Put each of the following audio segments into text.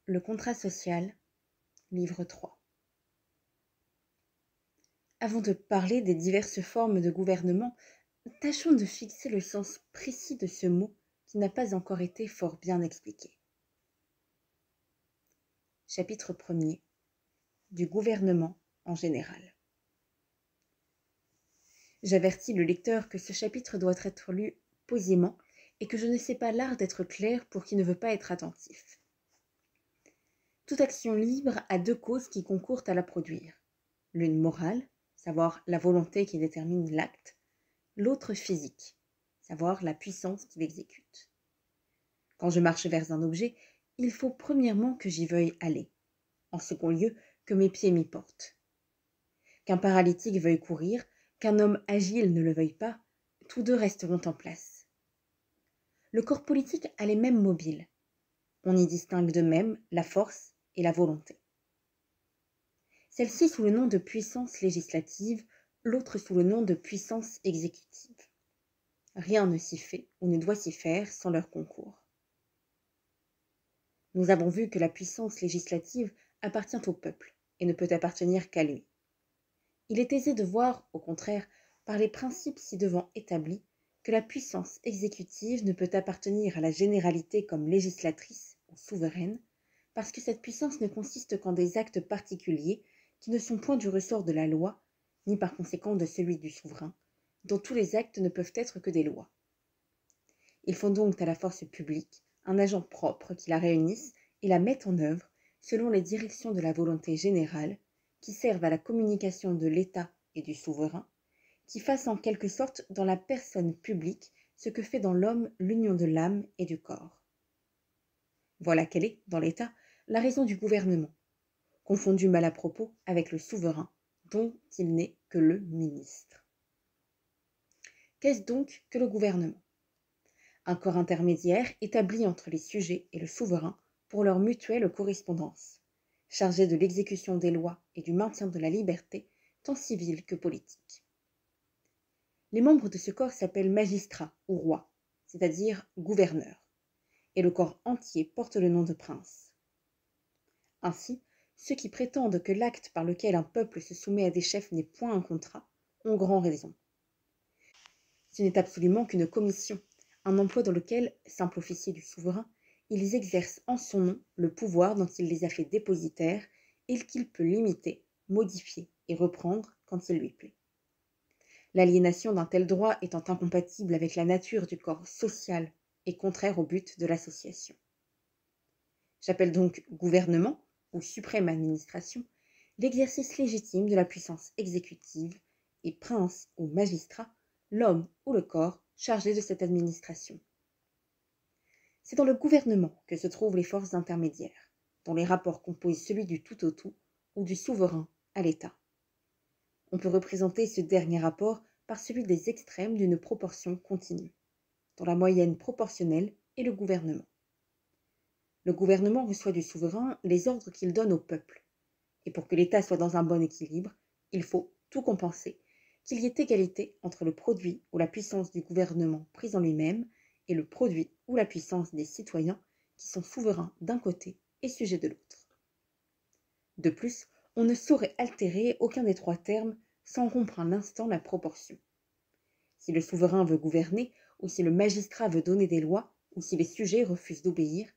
Le contrat social, livre 3. Avant de parler des diverses formes de gouvernement, tâchons de fixer le sens précis de ce mot qui n'a pas encore été fort bien expliqué. Chapitre 1er. Du gouvernement en général. J'avertis le lecteur que ce chapitre doit être lu posément et que je ne sais pas l'art d'être clair pour qui ne veut pas être attentif. Toute action libre a deux causes qui concourent à la produire. L'une morale, savoir la volonté qui détermine l'acte, l'autre physique, savoir la puissance qui l'exécute. Quand je marche vers un objet, il faut premièrement que j'y veuille aller. En second lieu, que mes pieds m'y portent. Qu'un paralytique veuille courir, qu'un homme agile ne le veuille pas, tous deux resteront en place. Le corps politique a les mêmes mobiles. On y distingue de même la force et la volonté. Celle-ci sous le nom de puissance législative, l'autre sous le nom de puissance exécutive. Rien ne s'y fait ou ne doit s'y faire sans leur concours. Nous avons vu que la puissance législative appartient au peuple et ne peut appartenir qu'à lui. Il est aisé de voir, au contraire, par les principes ci-devant établis, que la puissance exécutive ne peut appartenir à la généralité comme législatrice ou souveraine, parce que cette puissance ne consiste qu'en des actes particuliers qui ne sont point du ressort de la loi, ni par conséquent de celui du souverain, dont tous les actes ne peuvent être que des lois. Il faut donc à la force publique un agent propre qui la réunisse et la mette en œuvre selon les directions de la volonté générale, qui servent à la communication de l'État et du souverain, qui fasse en quelque sorte dans la personne publique ce que fait dans l'homme l'union de l'âme et du corps. Voilà quelle est, dans l'État, la raison du gouvernement, confondu mal à propos avec le souverain, dont il n'est que le ministre. Qu'est-ce donc que le gouvernement ? Un corps intermédiaire établi entre les sujets et le souverain pour leur mutuelle correspondance, chargé de l'exécution des lois et du maintien de la liberté, tant civile que politique. Les membres de ce corps s'appellent magistrats ou rois, c'est-à-dire gouverneurs, et le corps entier porte le nom de prince. Ainsi, ceux qui prétendent que l'acte par lequel un peuple se soumet à des chefs n'est point un contrat ont grand raison. Ce n'est absolument qu'une commission, un emploi dans lequel, simple officier du souverain, ils exercent en son nom le pouvoir dont il les a fait dépositaires et qu'il peut limiter, modifier et reprendre quand il lui plaît. L'aliénation d'un tel droit étant incompatible avec la nature du corps social et contraire au but de l'association. J'appelle donc gouvernement ou suprême administration l'exercice légitime de la puissance exécutive et prince ou magistrat l'homme ou le corps chargé de cette administration. C'est dans le gouvernement que se trouvent les forces intermédiaires, dont les rapports composent celui du tout au tout ou du souverain à l'État. On peut représenter ce dernier rapport par celui des extrêmes d'une proportion continue, dont la moyenne proportionnelle est le gouvernement. Le gouvernement reçoit du souverain les ordres qu'il donne au peuple, et pour que l'État soit dans un bon équilibre, il faut, tout compenser, qu'il y ait égalité entre le produit ou la puissance du gouvernement pris en lui-même et le produit ou la puissance des citoyens qui sont souverains d'un côté et sujets de l'autre. De plus, on ne saurait altérer aucun des trois termes sans rompre un instant la proportion. Si le souverain veut gouverner, ou si le magistrat veut donner des lois, ou si les sujets refusent d'obéir,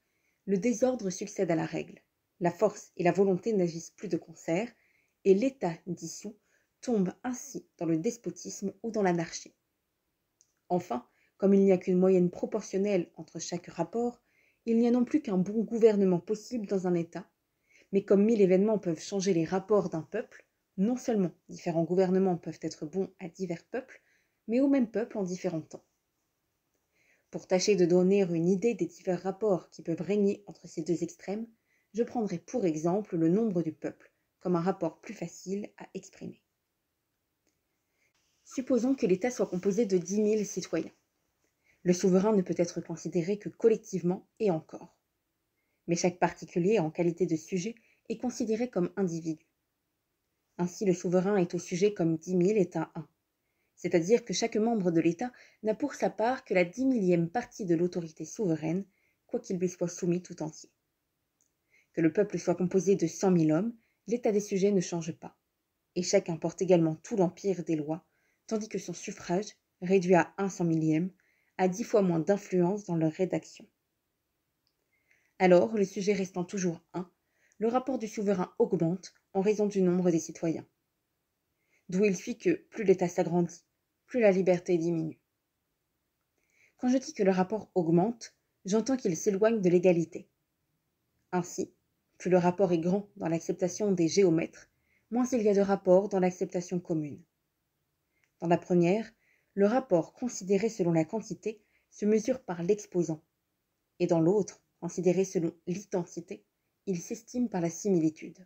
le désordre succède à la règle. La force et la volonté n'agissent plus de concert, et l'état dissous tombe ainsi dans le despotisme ou dans l'anarchie. Enfin, comme il n'y a qu'une moyenne proportionnelle entre chaque rapport, il n'y a non plus qu'un bon gouvernement possible dans un État, mais comme 1000 événements peuvent changer les rapports d'un peuple, non seulement différents gouvernements peuvent être bons à divers peuples, mais au même peuple en différents temps. Pour tâcher de donner une idée des divers rapports qui peuvent régner entre ces deux extrêmes, je prendrai pour exemple le nombre du peuple, comme un rapport plus facile à exprimer. Supposons que l'État soit composé de 10 000 citoyens. Le souverain ne peut être considéré que collectivement et encore. Mais chaque particulier, en qualité de sujet, est considéré comme individu. Ainsi, le souverain est au sujet comme 10 000 est à 1. C'est-à-dire que chaque membre de l'État n'a pour sa part que la 10 000e partie de l'autorité souveraine, quoiqu'il lui soit soumis tout entier. Que le peuple soit composé de 100 000 hommes, l'état des sujets ne change pas, et chacun porte également tout l'empire des lois, tandis que son suffrage, réduit à 1/100 000, a 10 fois moins d'influence dans leur rédaction. Alors, le sujet restant toujours un, le rapport du souverain augmente en raison du nombre des citoyens. D'où il suit que plus l'État s'agrandit, plus la liberté diminue. Quand je dis que le rapport augmente, j'entends qu'il s'éloigne de l'égalité. Ainsi, plus le rapport est grand dans l'acceptation des géomètres, moins il y a de rapport dans l'acceptation commune. Dans la première, le rapport considéré selon la quantité se mesure par l'exposant, et dans l'autre, considéré selon l'intensité, il s'estime par la similitude.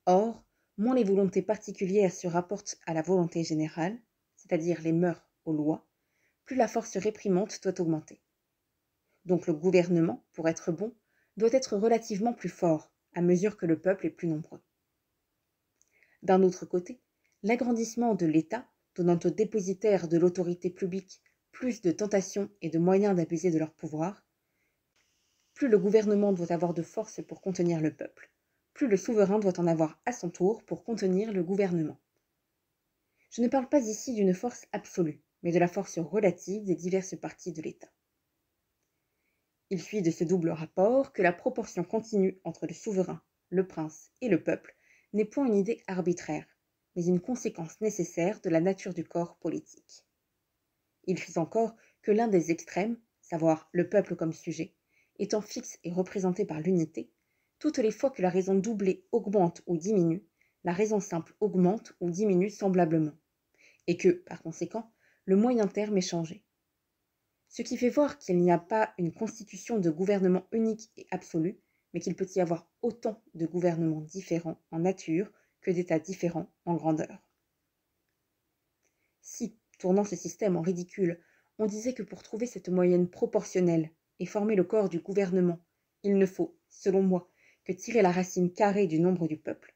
Or, moins les volontés particulières se rapportent à la volonté générale, c'est-à-dire les mœurs aux lois, plus la force réprimante doit augmenter. Donc le gouvernement, pour être bon, doit être relativement plus fort à mesure que le peuple est plus nombreux. D'un autre côté, l'agrandissement de l'État, donnant aux dépositaires de l'autorité publique plus de tentations et de moyens d'abuser de leur pouvoir, plus le gouvernement doit avoir de force pour contenir le peuple, plus le souverain doit en avoir à son tour pour contenir le gouvernement. Je ne parle pas ici d'une force absolue, mais de la force relative des diverses parties de l'État. Il suit de ce double rapport que la proportion continue entre le souverain, le prince et le peuple n'est point une idée arbitraire, mais une conséquence nécessaire de la nature du corps politique. Il suit encore que l'un des extrêmes, savoir le peuple comme sujet, étant fixe et représenté par l'unité, toutes les fois que la raison doublée augmente ou diminue, la raison simple augmente ou diminue semblablement, et que, par conséquent, le moyen terme est changé. Ce qui fait voir qu'il n'y a pas une constitution de gouvernement unique et absolue, mais qu'il peut y avoir autant de gouvernements différents en nature que d'États différents en grandeur. Si, tournant ce système en ridicule, on disait que pour trouver cette moyenne proportionnelle et former le corps du gouvernement, il ne faut, selon moi, que tirer la racine carrée du nombre du peuple,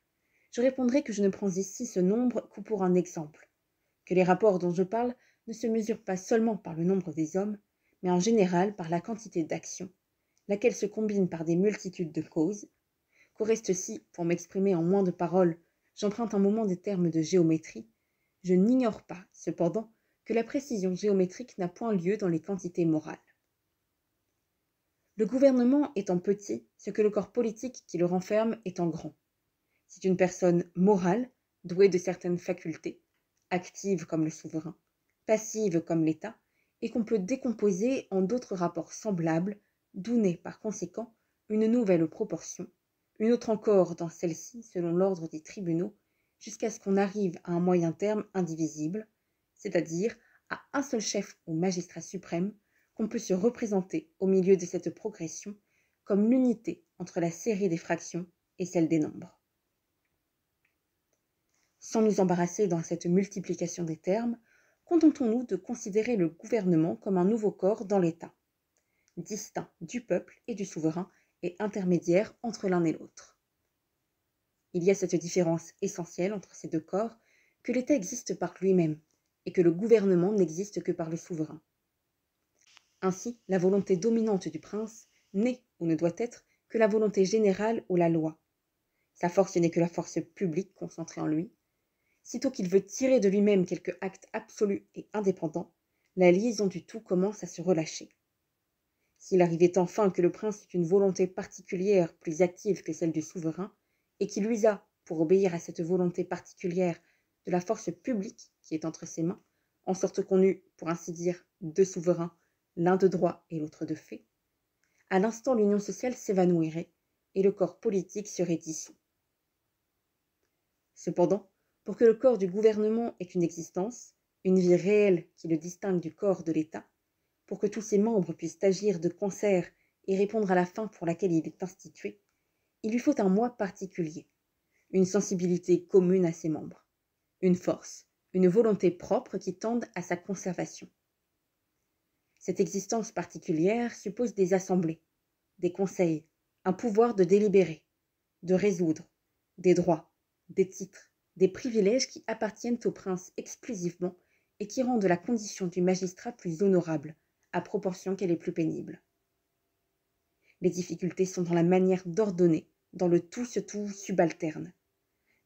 je répondrai que je ne prends ici ce nombre que pour un exemple, que les rapports dont je parle ne se mesurent pas seulement par le nombre des hommes, mais en général par la quantité d'actions, laquelle se combine par des multitudes de causes, qu'au reste si, pour m'exprimer en moins de paroles, j'emprunte un moment des termes de géométrie, je n'ignore pas, cependant, que la précision géométrique n'a point lieu dans les quantités morales. Le gouvernement étant petit, ce que le corps politique qui le renferme étant grand. C'est une personne morale, douée de certaines facultés, active comme le souverain, passive comme l'État, et qu'on peut décomposer en d'autres rapports semblables, d'où naît par conséquent une nouvelle proportion, une autre encore dans celle-ci selon l'ordre des tribunaux, jusqu'à ce qu'on arrive à un moyen terme indivisible, c'est-à-dire à un seul chef ou magistrat suprême qu'on peut se représenter au milieu de cette progression comme l'unité entre la série des fractions et celle des nombres. Sans nous embarrasser dans cette multiplication des termes, contentons-nous de considérer le gouvernement comme un nouveau corps dans l'État, distinct du peuple et du souverain et intermédiaire entre l'un et l'autre. Il y a cette différence essentielle entre ces deux corps, que l'État existe par lui-même et que le gouvernement n'existe que par le souverain. Ainsi, la volonté dominante du prince n'est ou ne doit être que la volonté générale ou la loi. Sa force n'est que la force publique concentrée en lui. Sitôt qu'il veut tirer de lui-même quelque acte absolu et indépendant, la liaison du tout commence à se relâcher. S'il arrivait enfin que le prince eût une volonté particulière plus active que celle du souverain, et qu'il usa, pour obéir à cette volonté particulière, de la force publique qui est entre ses mains, en sorte qu'on eût, pour ainsi dire, deux souverains, l'un de droit et l'autre de fait, à l'instant l'union sociale s'évanouirait, et le corps politique serait dissous. Cependant, pour que le corps du gouvernement ait une existence, une vie réelle qui le distingue du corps de l'État, pour que tous ses membres puissent agir de concert et répondre à la fin pour laquelle il est institué, il lui faut un moi particulier, une sensibilité commune à ses membres, une force, une volonté propre qui tendent à sa conservation. Cette existence particulière suppose des assemblées, des conseils, un pouvoir de délibérer, de résoudre, des droits, des titres, des privilèges qui appartiennent au prince exclusivement et qui rendent la condition du magistrat plus honorable, à proportion qu'elle est plus pénible. Les difficultés sont dans la manière d'ordonner, dans le tout subalterne,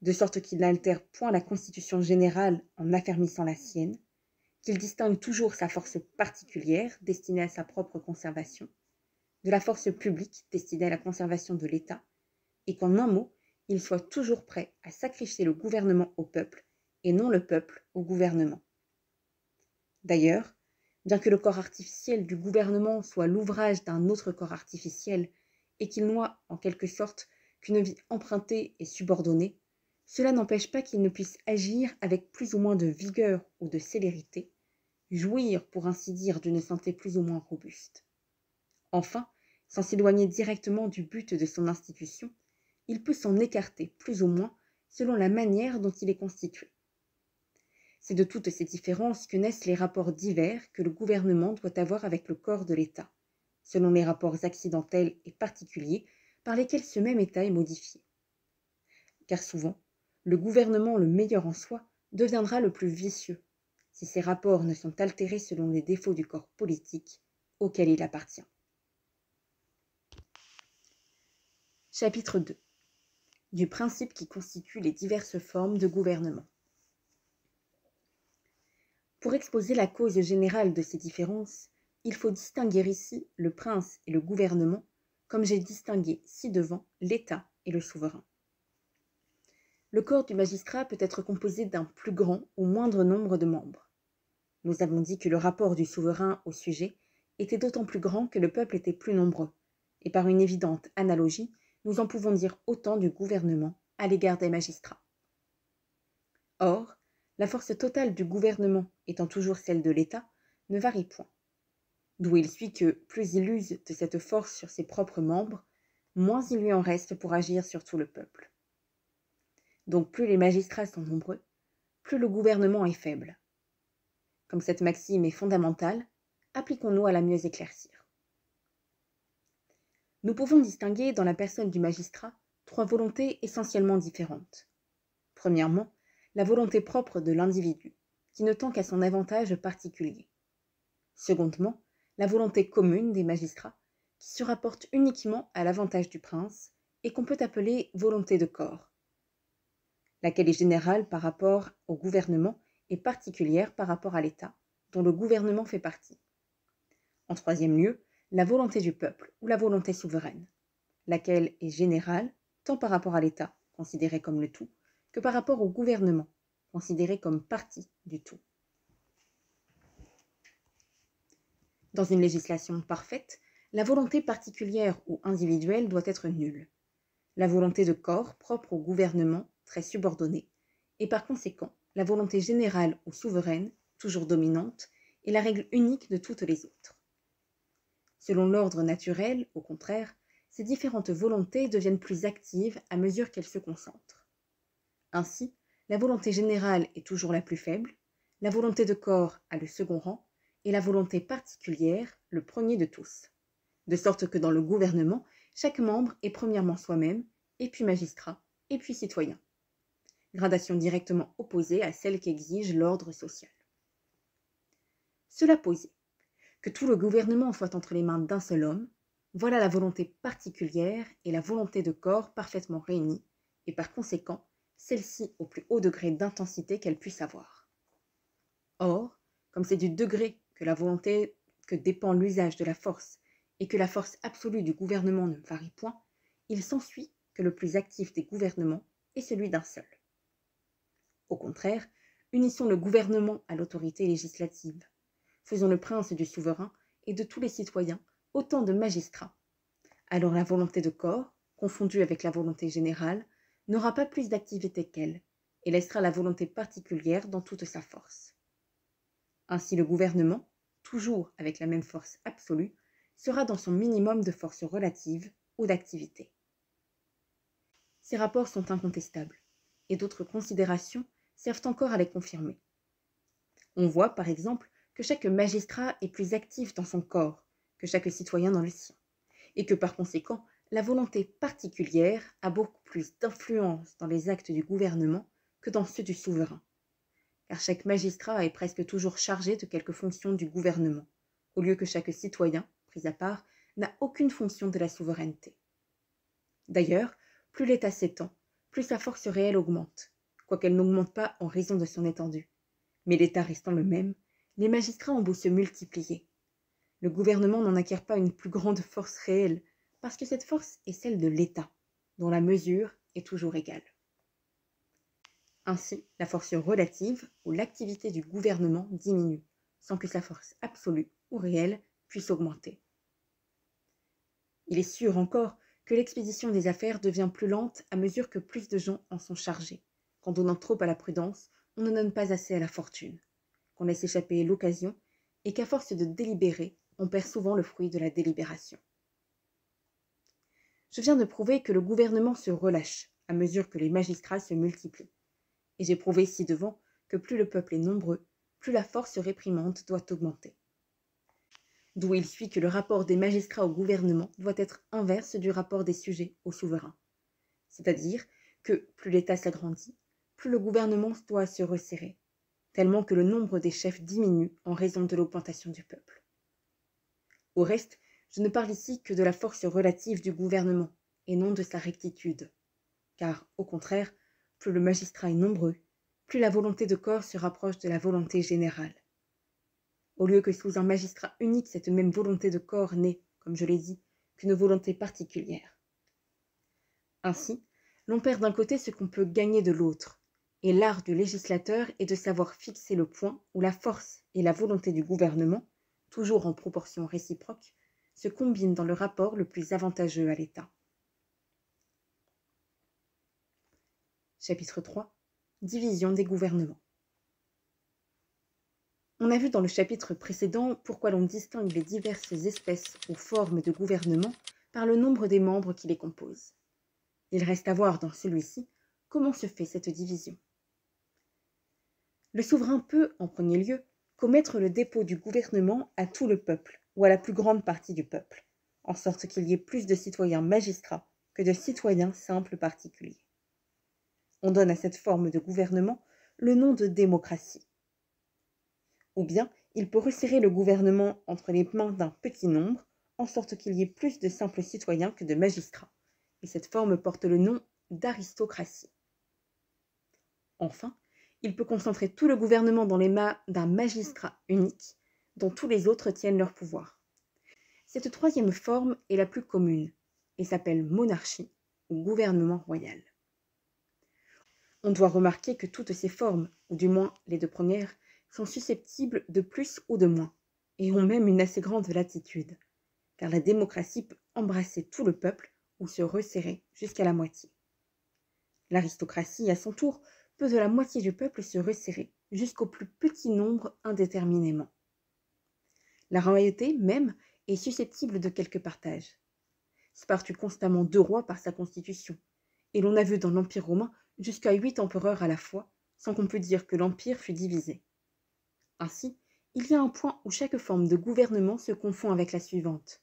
de sorte qu'il n'altère point la constitution générale en affermissant la sienne, qu'il distingue toujours sa force particulière destinée à sa propre conservation, de la force publique destinée à la conservation de l'État, et qu'en un mot, il soit toujours prêt à sacrifier le gouvernement au peuple, et non le peuple au gouvernement. D'ailleurs, bien que le corps artificiel du gouvernement soit l'ouvrage d'un autre corps artificiel, et qu'il n'oie en quelque sorte qu'une vie empruntée et subordonnée, cela n'empêche pas qu'il ne puisse agir avec plus ou moins de vigueur ou de célérité, jouir pour ainsi dire d'une santé plus ou moins robuste. Enfin, sans s'éloigner directement du but de son institution, il peut s'en écarter plus ou moins selon la manière dont il est constitué. C'est de toutes ces différences que naissent les rapports divers que le gouvernement doit avoir avec le corps de l'État, selon les rapports accidentels et particuliers par lesquels ce même État est modifié. Car souvent, le gouvernement le meilleur en soi deviendra le plus vicieux, si ces rapports ne sont altérés selon les défauts du corps politique auquel il appartient. Chapitre 2. Du principe qui constitue les diverses formes de gouvernement. Pour exposer la cause générale de ces différences, il faut distinguer ici le prince et le gouvernement, comme j'ai distingué ci-devant l'État et le souverain. Le corps du magistrat peut être composé d'un plus grand ou moindre nombre de membres. Nous avons dit que le rapport du souverain au sujet était d'autant plus grand que le peuple était plus nombreux, et par une évidente analogie, nous en pouvons dire autant du gouvernement à l'égard des magistrats. Or, la force totale du gouvernement étant toujours celle de l'État, ne varie point. D'où il suit que, plus il use de cette force sur ses propres membres, moins il lui en reste pour agir sur tout le peuple. Donc plus les magistrats sont nombreux, plus le gouvernement est faible. Comme cette maxime est fondamentale, appliquons-nous à la mieux éclaircir. Nous pouvons distinguer dans la personne du magistrat 3 volontés essentiellement différentes. Premièrement, la volonté propre de l'individu, qui ne tend qu'à son avantage particulier. Secondement, la volonté commune des magistrats, qui se rapporte uniquement à l'avantage du prince et qu'on peut appeler volonté de corps, laquelle est générale par rapport au gouvernement et particulière par rapport à l'État, dont le gouvernement fait partie. En troisième lieu, la volonté du peuple ou la volonté souveraine, laquelle est générale tant par rapport à l'État, considéré comme le tout, que par rapport au gouvernement, considéré comme partie du tout. Dans une législation parfaite, la volonté particulière ou individuelle doit être nulle. La volonté de corps propre au gouvernement, très subordonnée, et par conséquent, la volonté générale ou souveraine, toujours dominante, est la règle unique de toutes les autres. Selon l'ordre naturel, au contraire, ces différentes volontés deviennent plus actives à mesure qu'elles se concentrent. Ainsi, la volonté générale est toujours la plus faible, la volonté de corps a le second rang, et la volonté particulière le premier de tous. De sorte que dans le gouvernement, chaque membre est premièrement soi-même, et puis magistrat, et puis citoyen. Gradation directement opposée à celle qu'exige l'ordre social. Cela posé, que tout le gouvernement soit entre les mains d'un seul homme, voilà la volonté particulière et la volonté de corps parfaitement réunies, et par conséquent, celle-ci au plus haut degré d'intensité qu'elle puisse avoir. Or, comme c'est du degré que la volonté que dépend l'usage de la force, et que la force absolue du gouvernement ne varie point, il s'ensuit que le plus actif des gouvernements est celui d'un seul. Au contraire, unissons le gouvernement à l'autorité législative. Faisons le prince du souverain et de tous les citoyens autant de magistrats. Alors la volonté de corps, confondue avec la volonté générale, n'aura pas plus d'activité qu'elle, et laissera la volonté particulière dans toute sa force. Ainsi le gouvernement, toujours avec la même force absolue, sera dans son minimum de force relative ou d'activité. Ces rapports sont incontestables, et d'autres considérations servent encore à les confirmer. On voit, par exemple, que chaque magistrat est plus actif dans son corps que chaque citoyen dans le sien, et que par conséquent, la volonté particulière a beaucoup plus d'influence dans les actes du gouvernement que dans ceux du souverain, car chaque magistrat est presque toujours chargé de quelque fonction du gouvernement, au lieu que chaque citoyen, pris à part, n'a aucune fonction de la souveraineté. D'ailleurs, plus l'État s'étend, plus sa force réelle augmente, quoiqu'elle n'augmente pas en raison de son étendue. Mais l'État restant le même, les magistrats ont beau se multiplier. Le gouvernement n'en acquiert pas une plus grande force réelle, parce que cette force est celle de l'État, dont la mesure est toujours égale. Ainsi, la force relative ou l'activité du gouvernement diminue, sans que sa force absolue ou réelle puisse augmenter. Il est sûr encore que l'expédition des affaires devient plus lente à mesure que plus de gens en sont chargés, qu'en donnant trop à la prudence, on ne donne pas assez à la fortune, qu'on laisse échapper l'occasion, et qu'à force de délibérer, on perd souvent le fruit de la délibération. Je viens de prouver que le gouvernement se relâche à mesure que les magistrats se multiplient. Et j'ai prouvé ci-devant que plus le peuple est nombreux, plus la force réprimante doit augmenter. D'où il suit que le rapport des magistrats au gouvernement doit être inverse du rapport des sujets au souverain. C'est-à-dire que plus l'État s'agrandit, plus le gouvernement doit se resserrer, tellement que le nombre des chefs diminue en raison de l'augmentation du peuple. Au reste, je ne parle ici que de la force relative du gouvernement, et non de sa rectitude. Car, au contraire, plus le magistrat est nombreux, plus la volonté de corps se rapproche de la volonté générale. Au lieu que sous un magistrat unique, cette même volonté de corps n'est, comme je l'ai dit, qu'une volonté particulière. Ainsi, l'on perd d'un côté ce qu'on peut gagner de l'autre, et l'art du législateur est de savoir fixer le point où la force et la volonté du gouvernement, toujours en proportion réciproque, se combinent dans le rapport le plus avantageux à l'État. Chapitre 3. Division des gouvernements. On a vu dans le chapitre précédent pourquoi l'on distingue les diverses espèces ou formes de gouvernement par le nombre des membres qui les composent. Il reste à voir dans celui-ci comment se fait cette division. Le souverain peut, en premier lieu, commettre le dépôt du gouvernement à tout le peuple ou à la plus grande partie du peuple, en sorte qu'il y ait plus de citoyens magistrats que de citoyens simples particuliers. On donne à cette forme de gouvernement le nom de démocratie. Ou bien, il peut resserrer le gouvernement entre les mains d'un petit nombre, en sorte qu'il y ait plus de simples citoyens que de magistrats, et cette forme porte le nom d'aristocratie. Enfin, il peut concentrer tout le gouvernement dans les mains d'un magistrat unique, dont tous les autres tiennent leur pouvoir. Cette troisième forme est la plus commune, et s'appelle monarchie ou gouvernement royal. On doit remarquer que toutes ces formes, ou du moins les deux premières, sont susceptibles de plus ou de moins, et ont même une assez grande latitude, car la démocratie peut embrasser tout le peuple ou se resserrer jusqu'à la moitié. L'aristocratie, à son tour, peut de la moitié du peuple se resserrer jusqu'au plus petit nombre indéterminément. La royauté, même, est susceptible de quelques partages. Sparte eut constamment 2 rois par sa constitution, et l'on a vu dans l'Empire romain jusqu'à 8 empereurs à la fois, sans qu'on pût dire que l'Empire fût divisé. Ainsi, il y a un point où chaque forme de gouvernement se confond avec la suivante,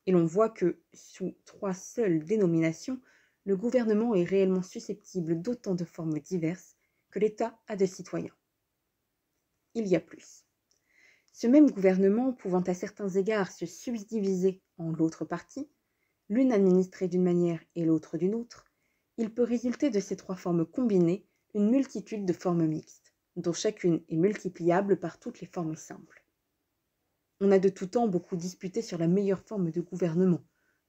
et l'on voit que, sous 3 seules dénominations, le gouvernement est réellement susceptible d'autant de formes diverses que l'État a de citoyens. Il y a plus. Ce même gouvernement pouvant à certains égards se subdiviser en l'autre partie, l'une administrée d'une manière et l'autre d'une autre, il peut résulter de ces 3 formes combinées une multitude de formes mixtes, dont chacune est multipliable par toutes les formes simples. On a de tout temps beaucoup disputé sur la meilleure forme de gouvernement,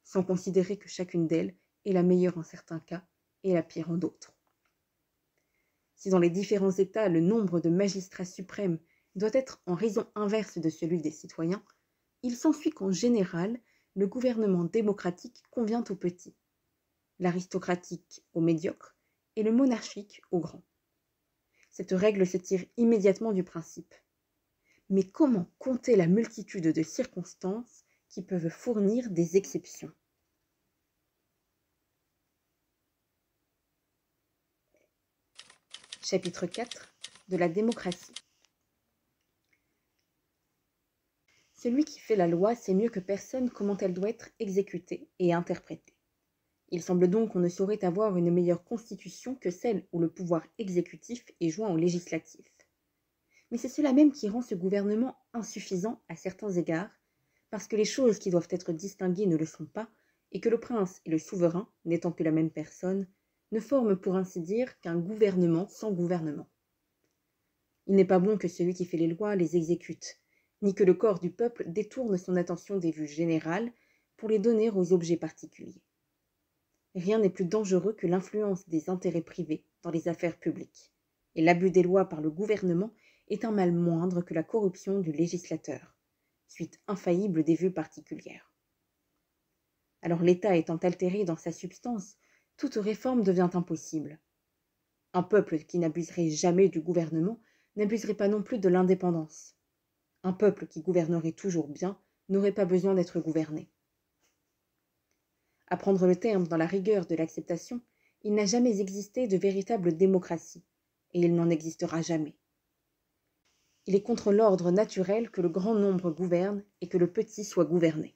sans considérer que chacune d'elles est la meilleure en certains cas et la pire en d'autres. Si dans les différents États le nombre de magistrats suprêmes doit être en raison inverse de celui des citoyens, il s'ensuit qu'en général, le gouvernement démocratique convient aux petits, l'aristocratique aux médiocres et le monarchique aux grands. Cette règle se tire immédiatement du principe. Mais comment compter la multitude de circonstances qui peuvent fournir des exceptions ? Chapitre 4 de la démocratie. Celui qui fait la loi sait mieux que personne comment elle doit être exécutée et interprétée. Il semble donc qu'on ne saurait avoir une meilleure constitution que celle où le pouvoir exécutif est joint au législatif. Mais c'est cela même qui rend ce gouvernement insuffisant à certains égards, parce que les choses qui doivent être distinguées ne le sont pas, et que le prince et le souverain, n'étant que la même personne, ne forment pour ainsi dire qu'un gouvernement sans gouvernement. Il n'est pas bon que celui qui fait les lois les exécute, ni que le corps du peuple détourne son attention des vues générales pour les donner aux objets particuliers. Rien n'est plus dangereux que l'influence des intérêts privés dans les affaires publiques, et l'abus des lois par le gouvernement est un mal moindre que la corruption du législateur, suite infaillible des vues particulières. Alors l'État étant altéré dans sa substance, toute réforme devient impossible. Un peuple qui n'abuserait jamais du gouvernement n'abuserait pas non plus de l'indépendance. Un peuple qui gouvernerait toujours bien n'aurait pas besoin d'être gouverné. À prendre le terme dans la rigueur de l'acceptation, il n'a jamais existé de véritable démocratie, et il n'en existera jamais. Il est contre l'ordre naturel que le grand nombre gouverne et que le petit soit gouverné.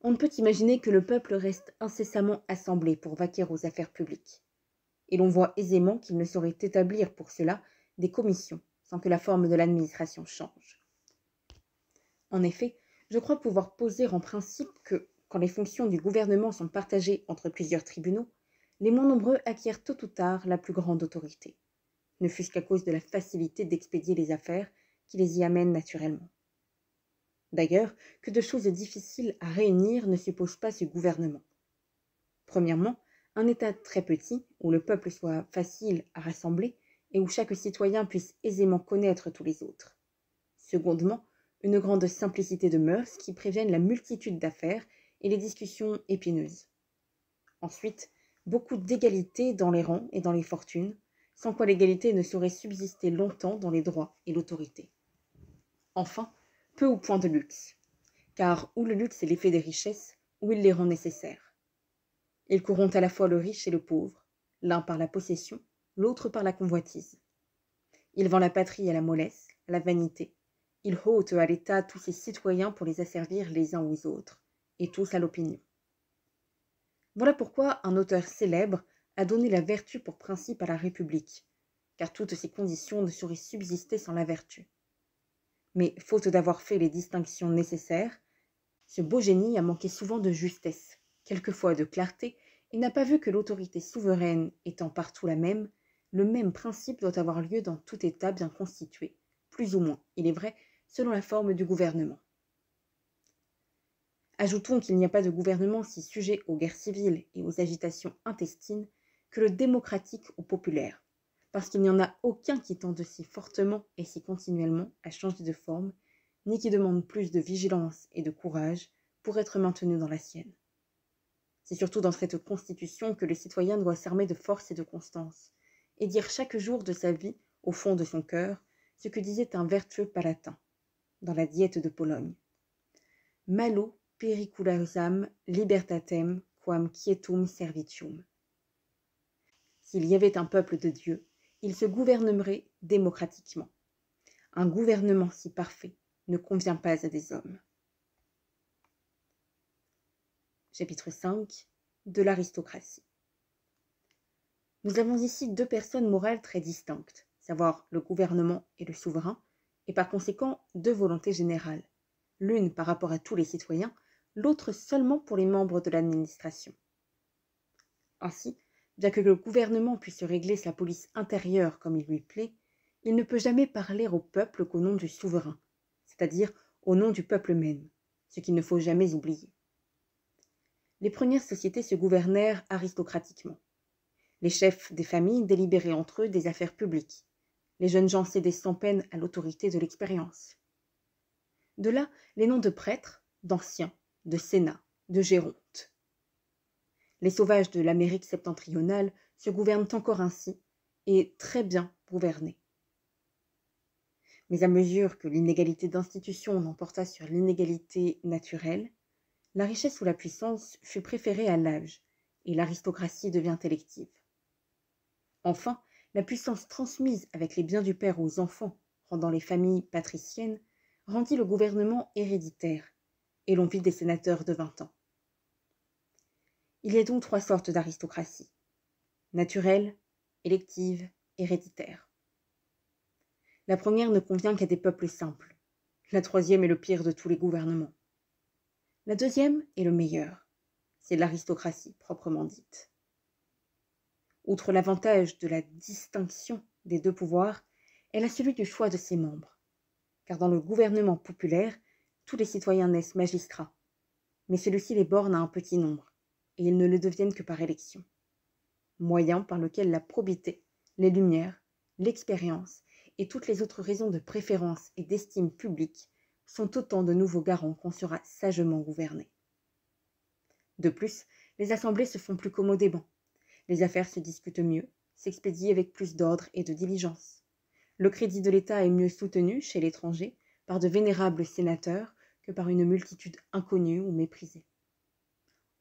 On ne peut imaginer que le peuple reste incessamment assemblé pour vaquer aux affaires publiques. Et l'on voit aisément qu'il ne saurait établir pour cela des commissions sans que la forme de l'administration change. En effet, je crois pouvoir poser en principe que, quand les fonctions du gouvernement sont partagées entre plusieurs tribunaux, les moins nombreux acquièrent tôt ou tard la plus grande autorité, ne fût-ce qu'à cause de la facilité d'expédier les affaires qui les y amènent naturellement. D'ailleurs, que de choses difficiles à réunir ne suppose pas ce gouvernement. Premièrement, un État très petit, où le peuple soit facile à rassembler et où chaque citoyen puisse aisément connaître tous les autres. Secondement, une grande simplicité de mœurs qui préviennent la multitude d'affaires et les discussions épineuses. Ensuite, beaucoup d'égalité dans les rangs et dans les fortunes, sans quoi l'égalité ne saurait subsister longtemps dans les droits et l'autorité. Enfin, peu ou point de luxe, car ou le luxe est l'effet des richesses, ou il les rend nécessaires. Ils corrompent à la fois le riche et le pauvre, l'un par la possession, l'autre par la convoitise. Il vend la patrie à la mollesse, à la vanité. Il ôte à l'État tous ses citoyens pour les asservir les uns aux autres, et tous à l'opinion. Voilà pourquoi un auteur célèbre a donné la vertu pour principe à la République, car toutes ces conditions ne sauraient subsister sans la vertu. Mais, faute d'avoir fait les distinctions nécessaires, ce beau génie a manqué souvent de justesse, quelquefois de clarté, et n'a pas vu que l'autorité souveraine étant partout la même, le même principe doit avoir lieu dans tout État bien constitué, plus ou moins, il est vrai, selon la forme du gouvernement. Ajoutons qu'il n'y a pas de gouvernement si sujet aux guerres civiles et aux agitations intestines que le démocratique ou populaire, parce qu'il n'y en a aucun qui tende si fortement et si continuellement à changer de forme, ni qui demande plus de vigilance et de courage pour être maintenu dans la sienne. C'est surtout dans cette constitution que le citoyen doit s'armer de force et de constance, et dire chaque jour de sa vie, au fond de son cœur, ce que disait un vertueux palatin, dans la Diète de Pologne. Malo periculosam libertatem quam quietum servitium. S'il y avait un peuple de Dieu, il se gouvernerait démocratiquement. Un gouvernement si parfait ne convient pas à des hommes. Chapitre 5 de l'aristocratie. Nous avons ici deux personnes morales très distinctes, savoir le gouvernement et le souverain, et par conséquent deux volontés générales, l'une par rapport à tous les citoyens, l'autre seulement pour les membres de l'administration. Ainsi, bien que le gouvernement puisse régler sa police intérieure comme il lui plaît, il ne peut jamais parler au peuple qu'au nom du souverain, c'est-à-dire au nom du peuple même, ce qu'il ne faut jamais oublier. Les premières sociétés se gouvernèrent aristocratiquement. Les chefs des familles délibéraient entre eux des affaires publiques. Les jeunes gens cédaient sans peine à l'autorité de l'expérience. De là, les noms de prêtres, d'anciens, de sénat, de gérontes. Les sauvages de l'Amérique septentrionale se gouvernent encore ainsi, et très bien gouvernés. Mais à mesure que l'inégalité d'institution l'emporta sur l'inégalité naturelle, la richesse ou la puissance fut préférée à l'âge, et l'aristocratie devint élective. Enfin, la puissance transmise avec les biens du père aux enfants, rendant les familles patriciennes, rendit le gouvernement héréditaire, et l'on vit des sénateurs de 20 ans. Il y a donc trois sortes d'aristocratie: naturelle, élective, héréditaire. La première ne convient qu'à des peuples simples. La troisième est le pire de tous les gouvernements. La deuxième est le meilleur. C'est l'aristocratie proprement dite. Outre l'avantage de la distinction des deux pouvoirs, elle a celui du choix de ses membres. Car dans le gouvernement populaire, tous les citoyens naissent magistrats, mais celui-ci les borne à un petit nombre, et ils ne le deviennent que par élection. Moyen par lequel la probité, les lumières, l'expérience et toutes les autres raisons de préférence et d'estime publique sont autant de nouveaux garants qu'on sera sagement gouverné. De plus, les assemblées se font plus commodément. Les affaires se discutent mieux, s'expédient avec plus d'ordre et de diligence. Le crédit de l'État est mieux soutenu chez l'étranger par de vénérables sénateurs que par une multitude inconnue ou méprisée.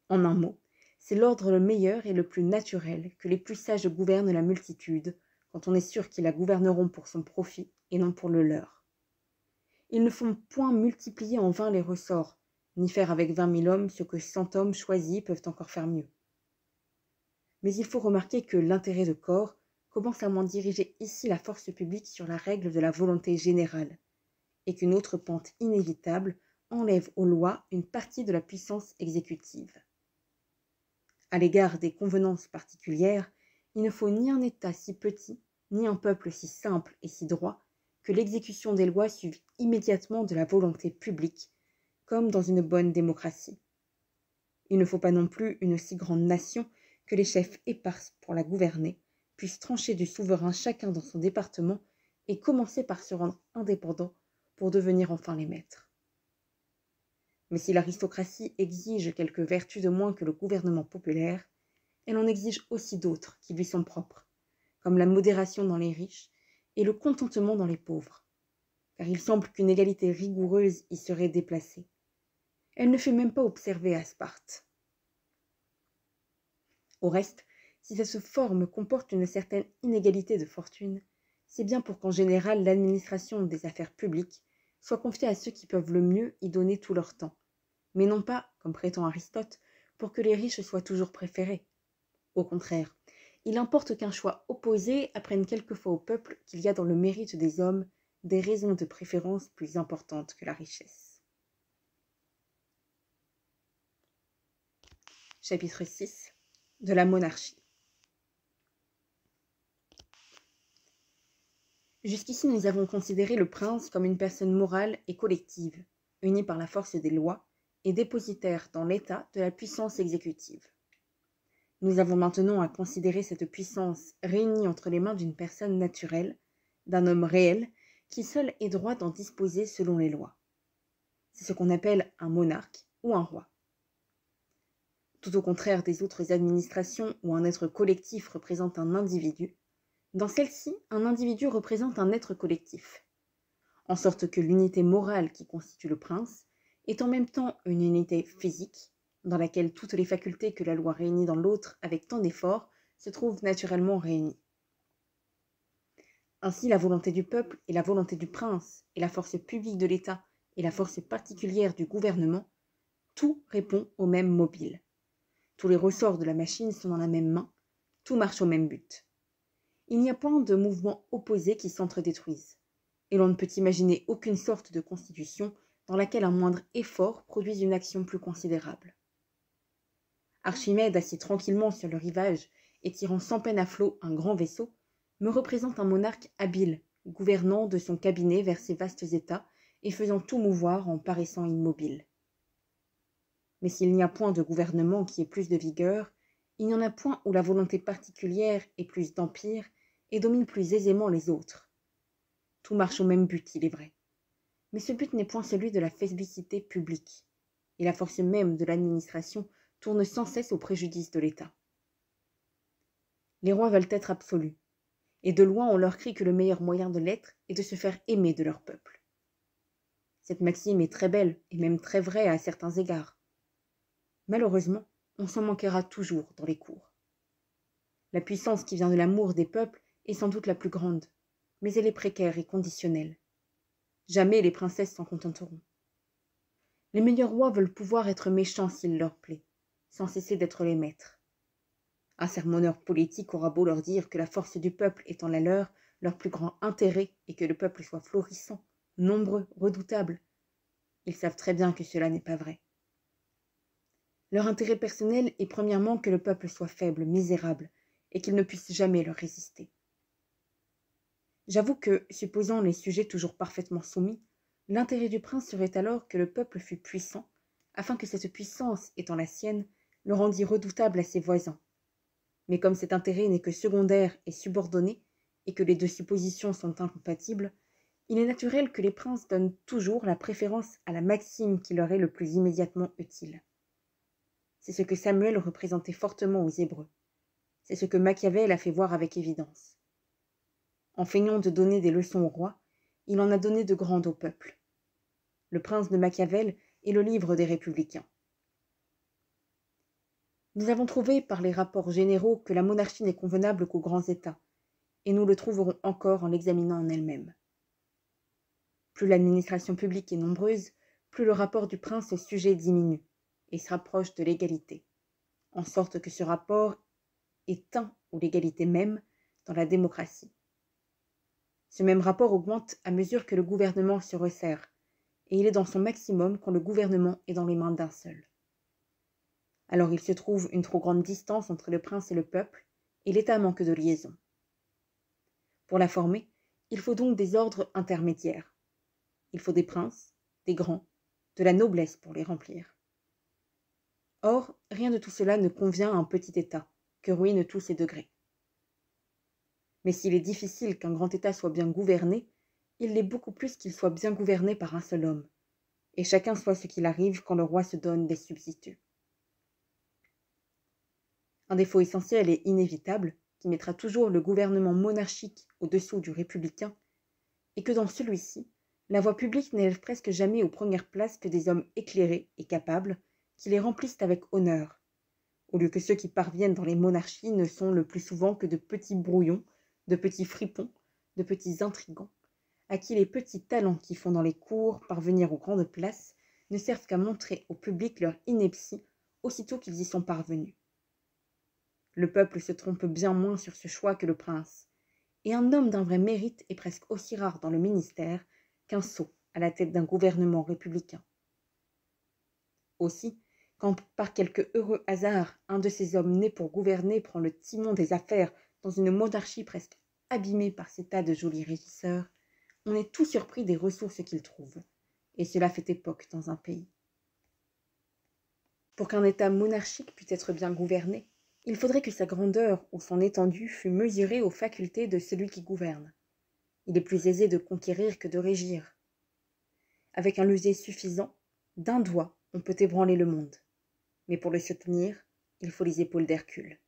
En un mot, c'est l'ordre le meilleur et le plus naturel que les plus sages gouvernent la multitude quand on est sûr qu'ils la gouverneront pour son profit et non pour le leur. Ils ne font point multiplier en vain les ressorts, ni faire avec 20 000 hommes ce que 100 hommes choisis peuvent encore faire mieux. Mais il faut remarquer que l'intérêt de corps commence à moins diriger ici la force publique sur la règle de la volonté générale, et qu'une autre pente inévitable enlève aux lois une partie de la puissance exécutive. À l'égard des convenances particulières, il ne faut ni un État si petit, ni un peuple si simple et si droit, que l'exécution des lois suive immédiatement de la volonté publique, comme dans une bonne démocratie. Il ne faut pas non plus une si grande nation que les chefs épars pour la gouverner puissent trancher du souverain chacun dans son département et commencer par se rendre indépendants pour devenir enfin les maîtres. Mais si l'aristocratie exige quelques vertus de moins que le gouvernement populaire, elle en exige aussi d'autres qui lui sont propres, comme la modération dans les riches et le contentement dans les pauvres, car il semble qu'une égalité rigoureuse y serait déplacée. Elle ne fut même pas observée à Sparte. Au reste, si cette forme comporte une certaine inégalité de fortune, c'est bien pour qu'en général l'administration des affaires publiques soit confiée à ceux qui peuvent le mieux y donner tout leur temps, mais non pas, comme prétend Aristote, pour que les riches soient toujours préférés. Au contraire, il importe qu'un choix opposé apprenne quelquefois au peuple qu'il y a dans le mérite des hommes des raisons de préférence plus importantes que la richesse. Chapitre 6 de la monarchie. Jusqu'ici, nous avons considéré le prince comme une personne morale et collective, unie par la force des lois et dépositaire dans l'État de la puissance exécutive. Nous avons maintenant à considérer cette puissance réunie entre les mains d'une personne naturelle, d'un homme réel, qui seul est droit d'en disposer selon les lois. C'est ce qu'on appelle un monarque ou un roi. Tout au contraire des autres administrations où un être collectif représente un individu, dans celle-ci, un individu représente un être collectif, en sorte que l'unité morale qui constitue le prince est en même temps une unité physique, dans laquelle toutes les facultés que la loi réunit dans l'autre avec tant d'efforts se trouvent naturellement réunies. Ainsi, la volonté du peuple et la volonté du prince, et la force publique de l'État et la force particulière du gouvernement, tout répond au même mobile. Tous les ressorts de la machine sont dans la même main, tout marche au même but. Il n'y a point de mouvements opposés qui s'entre-détruisent, et l'on ne peut imaginer aucune sorte de constitution dans laquelle un moindre effort produise une action plus considérable. Archimède, assis tranquillement sur le rivage et tirant sans peine à flot un grand vaisseau, me représente un monarque habile, gouvernant de son cabinet vers ses vastes états et faisant tout mouvoir en paraissant immobile. Mais s'il n'y a point de gouvernement qui ait plus de vigueur, il n'y en a point où la volonté particulière ait plus d'empire et domine plus aisément les autres. Tout marche au même but, il est vrai. Mais ce but n'est point celui de la félicité publique, et la force même de l'administration tourne sans cesse au préjudice de l'État. Les rois veulent être absolus, et de loin on leur crie que le meilleur moyen de l'être est de se faire aimer de leur peuple. Cette maxime est très belle, et même très vraie à certains égards. Malheureusement, on s'en manquera toujours dans les cours. La puissance qui vient de l'amour des peuples est sans doute la plus grande, mais elle est précaire et conditionnelle. Jamais les princesses s'en contenteront. Les meilleurs rois veulent pouvoir être méchants s'il leur plaît, sans cesser d'être les maîtres. Un sermonneur politique aura beau leur dire que la force du peuple étant la leur plus grand intérêt et que le peuple soit florissant, nombreux, redoutables. Ils savent très bien que cela n'est pas vrai. Leur intérêt personnel est premièrement que le peuple soit faible, misérable, et qu'il ne puisse jamais leur résister. J'avoue que, supposant les sujets toujours parfaitement soumis, l'intérêt du prince serait alors que le peuple fût puissant, afin que cette puissance, étant la sienne, le rendît redoutable à ses voisins. Mais comme cet intérêt n'est que secondaire et subordonné, et que les deux suppositions sont incompatibles, il est naturel que les princes donnent toujours la préférence à la maxime qui leur est le plus immédiatement utile. C'est ce que Samuel représentait fortement aux Hébreux. C'est ce que Machiavel a fait voir avec évidence. En feignant de donner des leçons au roi, il en a donné de grandes au peuple. Le prince de Machiavel est le livre des républicains. Nous avons trouvé par les rapports généraux que la monarchie n'est convenable qu'aux grands États, et nous le trouverons encore en l'examinant en elle-même. Plus l'administration publique est nombreuse, plus le rapport du prince au sujet diminue, et se rapproche de l'égalité, en sorte que ce rapport est un ou l'égalité même dans la démocratie. Ce même rapport augmente à mesure que le gouvernement se resserre, et il est dans son maximum quand le gouvernement est dans les mains d'un seul. Alors il se trouve une trop grande distance entre le prince et le peuple, et l'État manque de liaison. Pour la former, il faut donc des ordres intermédiaires. Il faut des princes, des grands, de la noblesse pour les remplir. Or, rien de tout cela ne convient à un petit État, que ruinent tous ses degrés. Mais s'il est difficile qu'un grand État soit bien gouverné, il l'est beaucoup plus qu'il soit bien gouverné par un seul homme, et chacun soit ce qu'il arrive quand le roi se donne des substituts. Un défaut essentiel et inévitable, qui mettra toujours le gouvernement monarchique au-dessous du républicain, est que dans celui-ci, la voie publique n'élève presque jamais aux premières places que des hommes éclairés et capables, qui les remplissent avec honneur, au lieu que ceux qui parviennent dans les monarchies ne sont le plus souvent que de petits brouillons, de petits fripons, de petits intrigants, à qui les petits talents qui font dans les cours parvenir aux grandes places ne servent qu'à montrer au public leur ineptie aussitôt qu'ils y sont parvenus. Le peuple se trompe bien moins sur ce choix que le prince, et un homme d'un vrai mérite est presque aussi rare dans le ministère qu'un sot à la tête d'un gouvernement républicain. Aussi, quand par quelque heureux hasard un de ces hommes nés pour gouverner prend le timon des affaires dans une monarchie presque abîmée par ces tas de jolis régisseurs, on est tout surpris des ressources qu'il trouve, et cela fait époque dans un pays. Pour qu'un État monarchique puisse être bien gouverné, il faudrait que sa grandeur ou son étendue fût mesurée aux facultés de celui qui gouverne. Il est plus aisé de conquérir que de régir. Avec un levier suffisant, d'un doigt, on peut ébranler le monde. Mais pour le soutenir, il faut les épaules d'Hercule.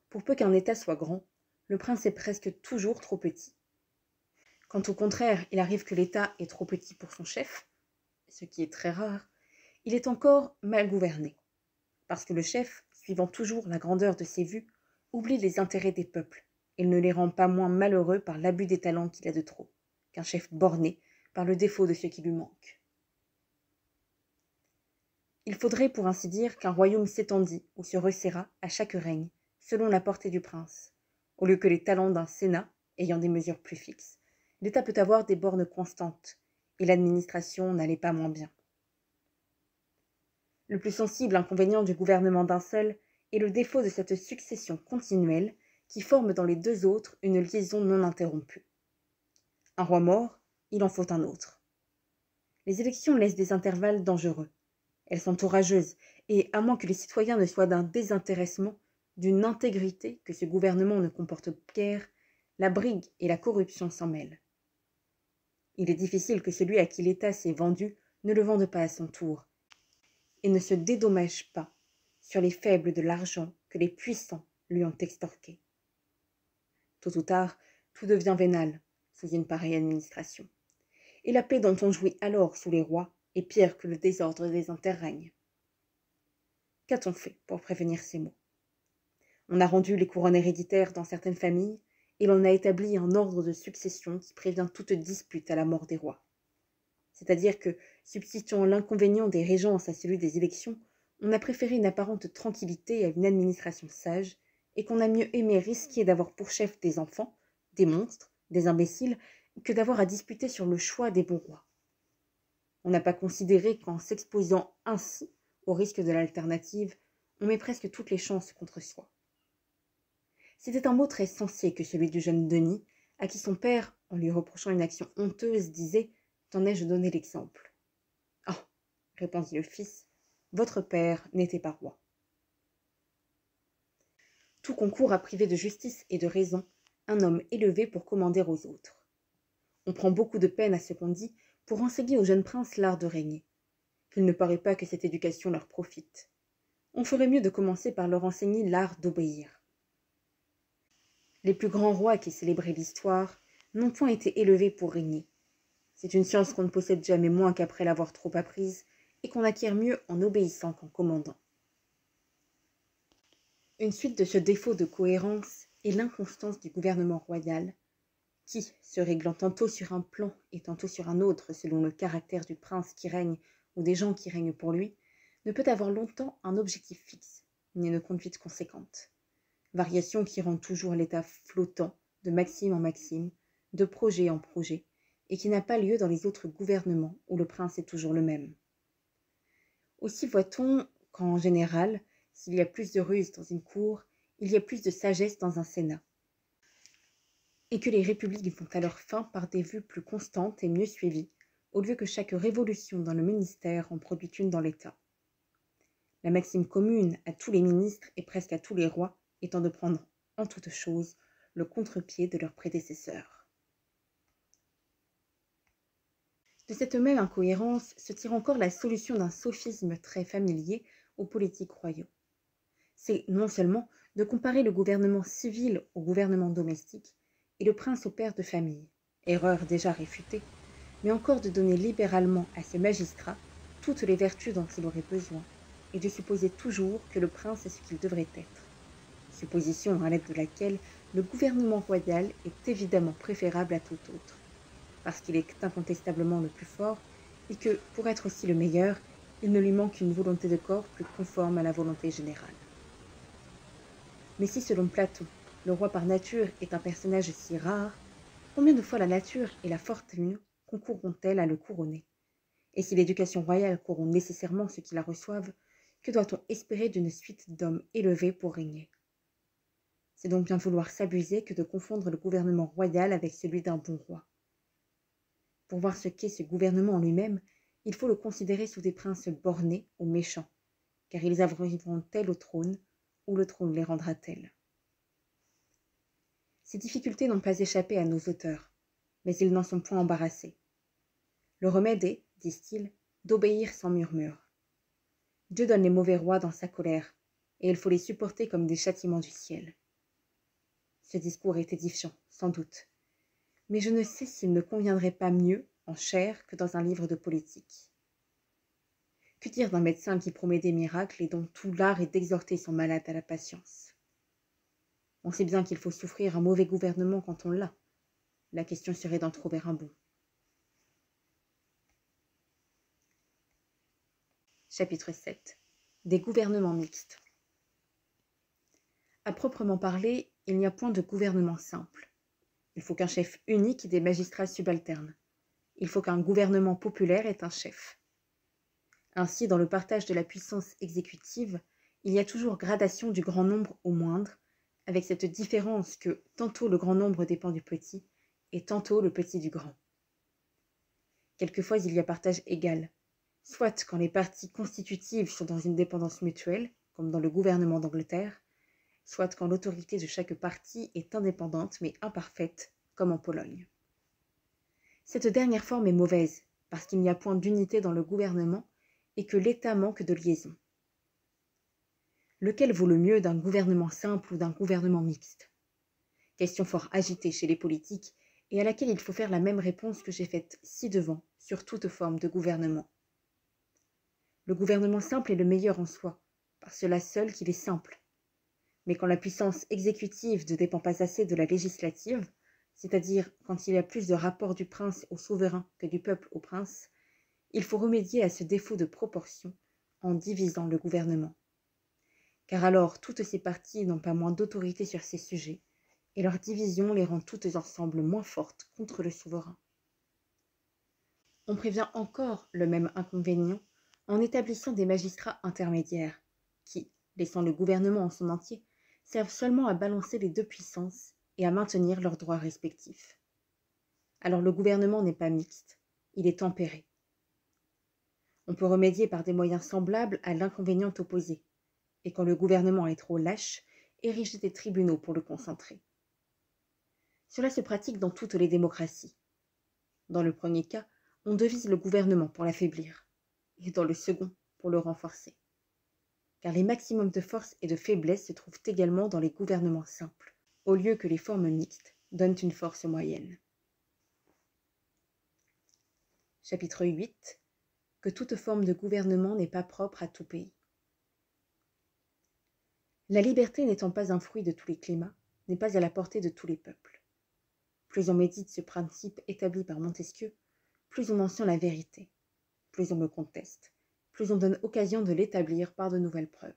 Pour peu qu'un État soit grand, le prince est presque toujours trop petit. Quand au contraire, il arrive que l'État est trop petit pour son chef, ce qui est très rare, il est encore mal gouverné, parce que le chef, suivant toujours la grandeur de ses vues, oublie les intérêts des peuples, et ne les rend pas moins malheureux par l'abus des talents qu'il a de trop, qu'un chef borné par le défaut de ce qui lui manque. Il faudrait, pour ainsi dire, qu'un royaume s'étendît ou se resserrât à chaque règne, selon la portée du prince, au lieu que les talents d'un sénat, ayant des mesures plus fixes. L'État peut avoir des bornes constantes, et l'administration n'allait pas moins bien. Le plus sensible inconvénient du gouvernement d'un seul est le défaut de cette succession continuelle qui forme dans les deux autres une liaison non interrompue. Un roi mort, il en faut un autre. Les élections laissent des intervalles dangereux. Elles sont orageuses, et à moins que les citoyens ne soient d'un désintéressement, d'une intégrité que ce gouvernement ne comporte guère, la brigue et la corruption s'en mêlent. Il est difficile que celui à qui l'État s'est vendu ne le vende pas à son tour, et ne se dédommage pas sur les faibles de l'argent que les puissants lui ont extorqué. Tôt ou tard, tout devient vénal sous une pareille administration, et la paix dont on jouit alors sous les rois est pire que le désordre des interrègnes. Qu'a-t-on fait pour prévenir ces maux? On a rendu les couronnes héréditaires dans certaines familles, et l'on a établi un ordre de succession qui prévient toute dispute à la mort des rois. C'est-à-dire que, substituant l'inconvénient des régences à celui des élections, on a préféré une apparente tranquillité à une administration sage, et qu'on a mieux aimé risquer d'avoir pour chef des enfants, des monstres, des imbéciles, que d'avoir à disputer sur le choix des bons rois. On n'a pas considéré qu'en s'exposant ainsi au risque de l'alternative, on met presque toutes les chances contre soi. C'était un mot très sensé que celui du jeune Denis, à qui son père, en lui reprochant une action honteuse, disait « T'en ai-je donné l'exemple ?» « Ah !» répondit le fils, « votre père n'était pas roi. » Tout concourt à priver de justice et de raison un homme élevé pour commander aux autres. On prend beaucoup de peine à ce qu'on dit pour enseigner aux jeunes princes l'art de régner. Il ne paraît pas que cette éducation leur profite. On ferait mieux de commencer par leur enseigner l'art d'obéir. Les plus grands rois qui célébraient l'histoire n'ont point été élevés pour régner. C'est une science qu'on ne possède jamais moins qu'après l'avoir trop apprise et qu'on acquiert mieux en obéissant qu'en commandant. Une suite de ce défaut de cohérence est l'inconstance du gouvernement royal, qui, se réglant tantôt sur un plan et tantôt sur un autre selon le caractère du prince qui règne ou des gens qui règnent pour lui, ne peut avoir longtemps un objectif fixe, ni une conduite conséquente. Variation qui rend toujours l'état flottant, de maxime en maxime, de projet en projet, et qui n'a pas lieu dans les autres gouvernements où le prince est toujours le même. Aussi voit-on qu'en général, s'il y a plus de ruse dans une cour, il y a plus de sagesse dans un sénat, et que les républiques vont à leur fin par des vues plus constantes et mieux suivies, au lieu que chaque révolution dans le ministère en produit une dans l'État. La maxime commune à tous les ministres et presque à tous les rois étant de prendre, en toute chose, le contre-pied de leurs prédécesseurs. De cette même incohérence se tire encore la solution d'un sophisme très familier aux politiques royaux. C'est non seulement de comparer le gouvernement civil au gouvernement domestique et le prince au père de famille, erreur déjà réfutée, mais encore de donner libéralement à ce magistrat toutes les vertus dont il aurait besoin et de supposer toujours que le prince est ce qu'il devrait être, supposition à l'aide de laquelle le gouvernement royal est évidemment préférable à tout autre, parce qu'il est incontestablement le plus fort et que, pour être aussi le meilleur, il ne lui manque qu'une volonté de corps plus conforme à la volonté générale. Mais si, selon Platon, le roi par nature est un personnage si rare, combien de fois la nature et la fortune concourront-elles à le couronner? Et si l'éducation royale couronne nécessairement ceux qui la reçoivent, que doit-on espérer d'une suite d'hommes élevés pour régner? C'est donc bien vouloir s'abuser que de confondre le gouvernement royal avec celui d'un bon roi. Pour voir ce qu'est ce gouvernement en lui-même, il faut le considérer sous des princes bornés ou méchants, car ils arriveront tels au trône, ou le trône les rendra tels. Ces difficultés n'ont pas échappé à nos auteurs, mais ils n'en sont point embarrassés. Le remède est, disent-ils, d'obéir sans murmure. Dieu donne les mauvais rois dans sa colère, et il faut les supporter comme des châtiments du ciel. Ce discours est édifiant, sans doute, mais je ne sais s'il ne conviendrait pas mieux en chair que dans un livre de politique. Que dire d'un médecin qui promet des miracles et dont tout l'art est d'exhorter son malade à la patience? On sait bien qu'il faut souffrir un mauvais gouvernement quand on l'a. La question serait d'en trouver un bon. Chapitre 7. Des gouvernements mixtes. À proprement parler, il n'y a point de gouvernement simple. Il faut qu'un chef unique et des magistrats subalternes. Il faut qu'un gouvernement populaire ait un chef. Ainsi, dans le partage de la puissance exécutive, il y a toujours gradation du grand nombre au moindre, avec cette différence que tantôt le grand nombre dépend du petit, et tantôt le petit du grand. Quelquefois, il y a partage égal, soit quand les parties constitutives sont dans une dépendance mutuelle, comme dans le gouvernement d'Angleterre, soit quand l'autorité de chaque partie est indépendante mais imparfaite, comme en Pologne. Cette dernière forme est mauvaise, parce qu'il n'y a point d'unité dans le gouvernement et que l'État manque de liaison. Lequel vaut le mieux d'un gouvernement simple ou d'un gouvernement mixte? Question fort agitée chez les politiques et à laquelle il faut faire la même réponse que j'ai faite ci-devant sur toute forme de gouvernement. Le gouvernement simple est le meilleur en soi, par cela seul qu'il est simple. Mais quand la puissance exécutive ne dépend pas assez de la législative, c'est-à-dire quand il y a plus de rapport du prince au souverain que du peuple au prince, il faut remédier à ce défaut de proportion en divisant le gouvernement. Car alors toutes ces parties n'ont pas moins d'autorité sur ces sujets et leur division les rend toutes ensemble moins fortes contre le souverain. On prévient encore le même inconvénient en établissant des magistrats intermédiaires qui, laissant le gouvernement en son entier, servent seulement à balancer les deux puissances et à maintenir leurs droits respectifs. Alors le gouvernement n'est pas mixte, il est tempéré. On peut remédier par des moyens semblables à l'inconvénient opposé, et quand le gouvernement est trop lâche, ériger des tribunaux pour le concentrer. Cela se pratique dans toutes les démocraties. Dans le premier cas, on devise le gouvernement pour l'affaiblir, et dans le second, pour le renforcer. Car les maximums de force et de faiblesse se trouvent également dans les gouvernements simples, au lieu que les formes mixtes donnent une force moyenne. Chapitre 8. Que toute forme de gouvernement n'est pas propre à tout pays. La liberté n'étant pas un fruit de tous les climats, n'est pas à la portée de tous les peuples. Plus on médite ce principe établi par Montesquieu, plus on mentionne la vérité, plus on le conteste, plus on donne occasion de l'établir par de nouvelles preuves.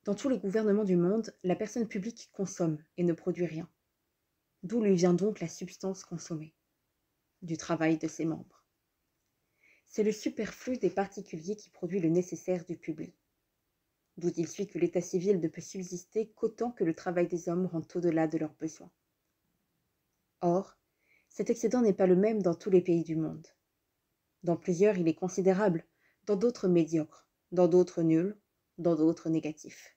Dans tous les gouvernements du monde, la personne publique consomme et ne produit rien. D'où lui vient donc la substance consommée? Du travail de ses membres. C'est le superflu des particuliers qui produit le nécessaire du public. D'où il suit que l'état civil ne peut subsister qu'autant que le travail des hommes rentre au-delà de leurs besoins. Or, cet excédent n'est pas le même dans tous les pays du monde. Dans plusieurs, il est considérable, dans d'autres médiocre, dans d'autres nul, dans d'autres négatif.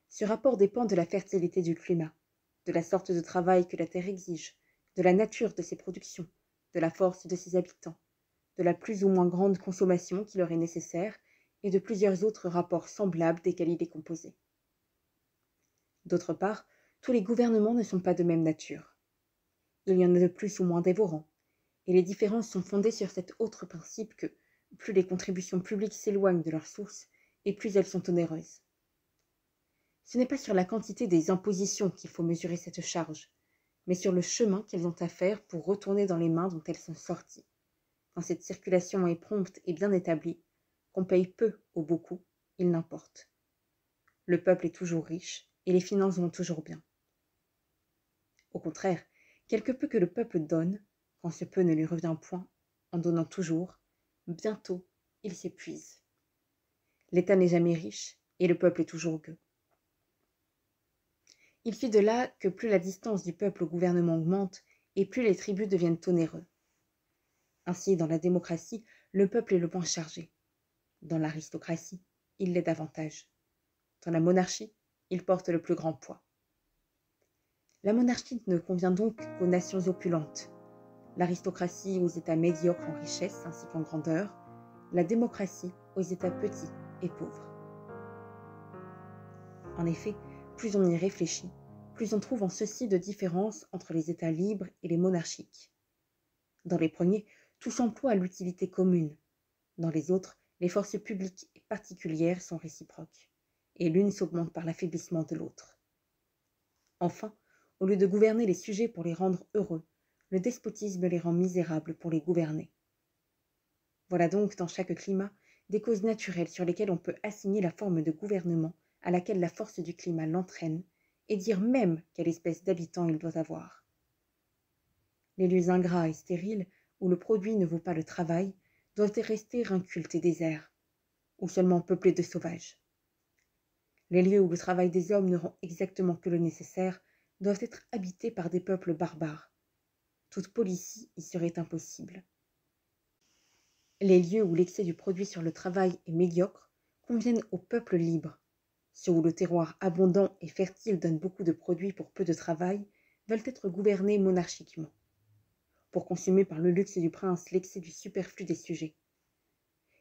Ce rapport dépend de la fertilité du climat, de la sorte de travail que la terre exige, de la nature de ses productions, de la force de ses habitants, de la plus ou moins grande consommation qui leur est nécessaire et de plusieurs autres rapports semblables desquels il est composé. D'autre part, tous les gouvernements ne sont pas de même nature. Il y en a de plus ou moins dévorants, et les différences sont fondées sur cet autre principe que plus les contributions publiques s'éloignent de leur source, et plus elles sont onéreuses. Ce n'est pas sur la quantité des impositions qu'il faut mesurer cette charge, mais sur le chemin qu'elles ont à faire pour retourner dans les mains dont elles sont sorties. Quand cette circulation est prompte et bien établie, qu'on paye peu ou beaucoup, il n'importe. Le peuple est toujours riche et les finances vont toujours bien. Au contraire, quelque peu que le peuple donne, quand ce peu ne lui revient point, en donnant toujours, bientôt il s'épuise. L'État n'est jamais riche et le peuple est toujours gueux. Il suit de là que plus la distance du peuple au gouvernement augmente et plus les tributs deviennent onéreux. Ainsi, dans la démocratie, le peuple est le moins chargé. Dans l'aristocratie, il l'est davantage. Dans la monarchie, il porte le plus grand poids. La monarchie ne convient donc qu'aux nations opulentes, l'aristocratie aux États médiocres en richesse ainsi qu'en grandeur, la démocratie aux États petits et pauvres. En effet, plus on y réfléchit, plus on trouve en ceci de différence entre les États libres et les monarchiques. Dans les premiers, tout s'emploie à l'utilité commune. Dans les autres, les forces publiques et particulières sont réciproques, et l'une s'augmente par l'affaiblissement de l'autre. Enfin, au lieu de gouverner les sujets pour les rendre heureux, le despotisme les rend misérables pour les gouverner. Voilà donc dans chaque climat des causes naturelles sur lesquelles on peut assigner la forme de gouvernement à laquelle la force du climat l'entraîne, et dire même quelle espèce d'habitant il doit avoir. Les lieux ingrats et stériles, où le produit ne vaut pas le travail, doivent rester incultes et déserts, ou seulement peuplés de sauvages. Les lieux où le travail des hommes ne rend exactement que le nécessaire doivent être habités par des peuples barbares. Toute politie y serait impossible. Les lieux où l'excès du produit sur le travail est médiocre conviennent aux peuples libres. Ceux où le terroir abondant et fertile donne beaucoup de produits pour peu de travail veulent être gouvernés monarchiquement, pour consommer par le luxe du prince l'excès du superflu des sujets.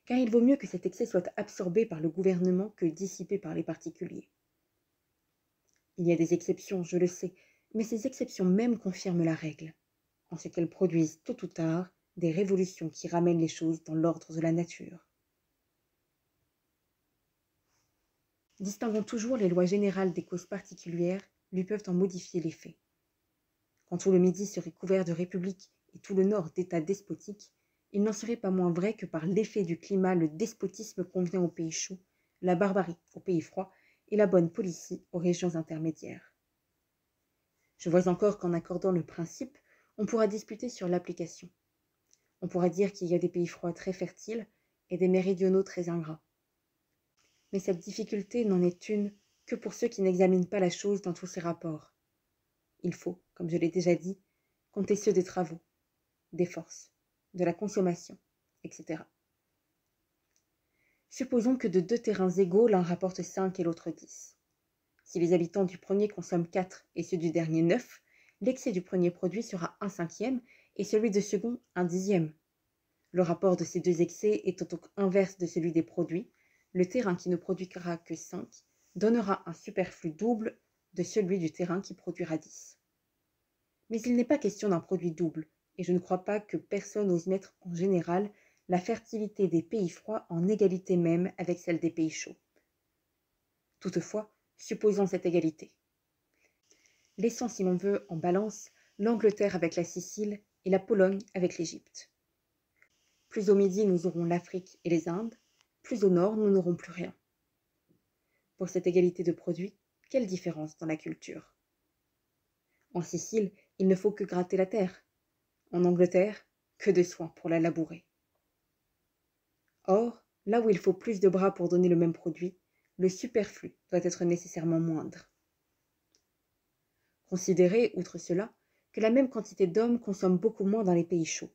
Car il vaut mieux que cet excès soit absorbé par le gouvernement que dissipé par les particuliers. Il y a des exceptions, je le sais, mais ces exceptions même confirment la règle, en ce qu'elles produisent tôt ou tard des révolutions qui ramènent les choses dans l'ordre de la nature. Distinguons toujours les lois générales des causes particulières, lui peuvent en modifier l'effet. Quand tout le Midi serait couvert de républiques et tout le Nord d'États despotiques, il n'en serait pas moins vrai que par l'effet du climat, le despotisme convient aux pays chauds, la barbarie aux pays froids et la bonne politie aux régions intermédiaires. Je vois encore qu'en accordant le principe, on pourra disputer sur l'application. On pourra dire qu'il y a des pays froids très fertiles et des méridionaux très ingrats. Mais cette difficulté n'en est une que pour ceux qui n'examinent pas la chose dans tous ses rapports. Il faut, comme je l'ai déjà dit, compter ceux des travaux, des forces, de la consommation, etc. Supposons que de 2 terrains égaux, l'un rapporte 5 et l'autre 10. Si les habitants du premier consomment 4 et ceux du dernier 9, l'excès du premier produit sera 1/5 et celui du second 1/10. Le rapport de ces deux excès étant donc inverse de celui des produits, le terrain qui ne produira que 5 donnera un superflu double de celui du terrain qui produira 10. Mais il n'est pas question d'un produit double, et je ne crois pas que personne ose mettre en général la fertilité des pays froids en égalité même avec celle des pays chauds. Toutefois, supposons cette égalité. Laissons, si l'on veut, en balance l'Angleterre avec la Sicile et la Pologne avec l'Égypte. Plus au midi, nous aurons l'Afrique et les Indes, plus au nord, nous n'aurons plus rien. Pour cette égalité de produits, quelle différence dans la culture? En Sicile, il ne faut que gratter la terre. En Angleterre, que de soins pour la labourer. Or, là où il faut plus de bras pour donner le même produit, le superflu doit être nécessairement moindre. Considérez, outre cela, que la même quantité d'hommes consomme beaucoup moins dans les pays chauds.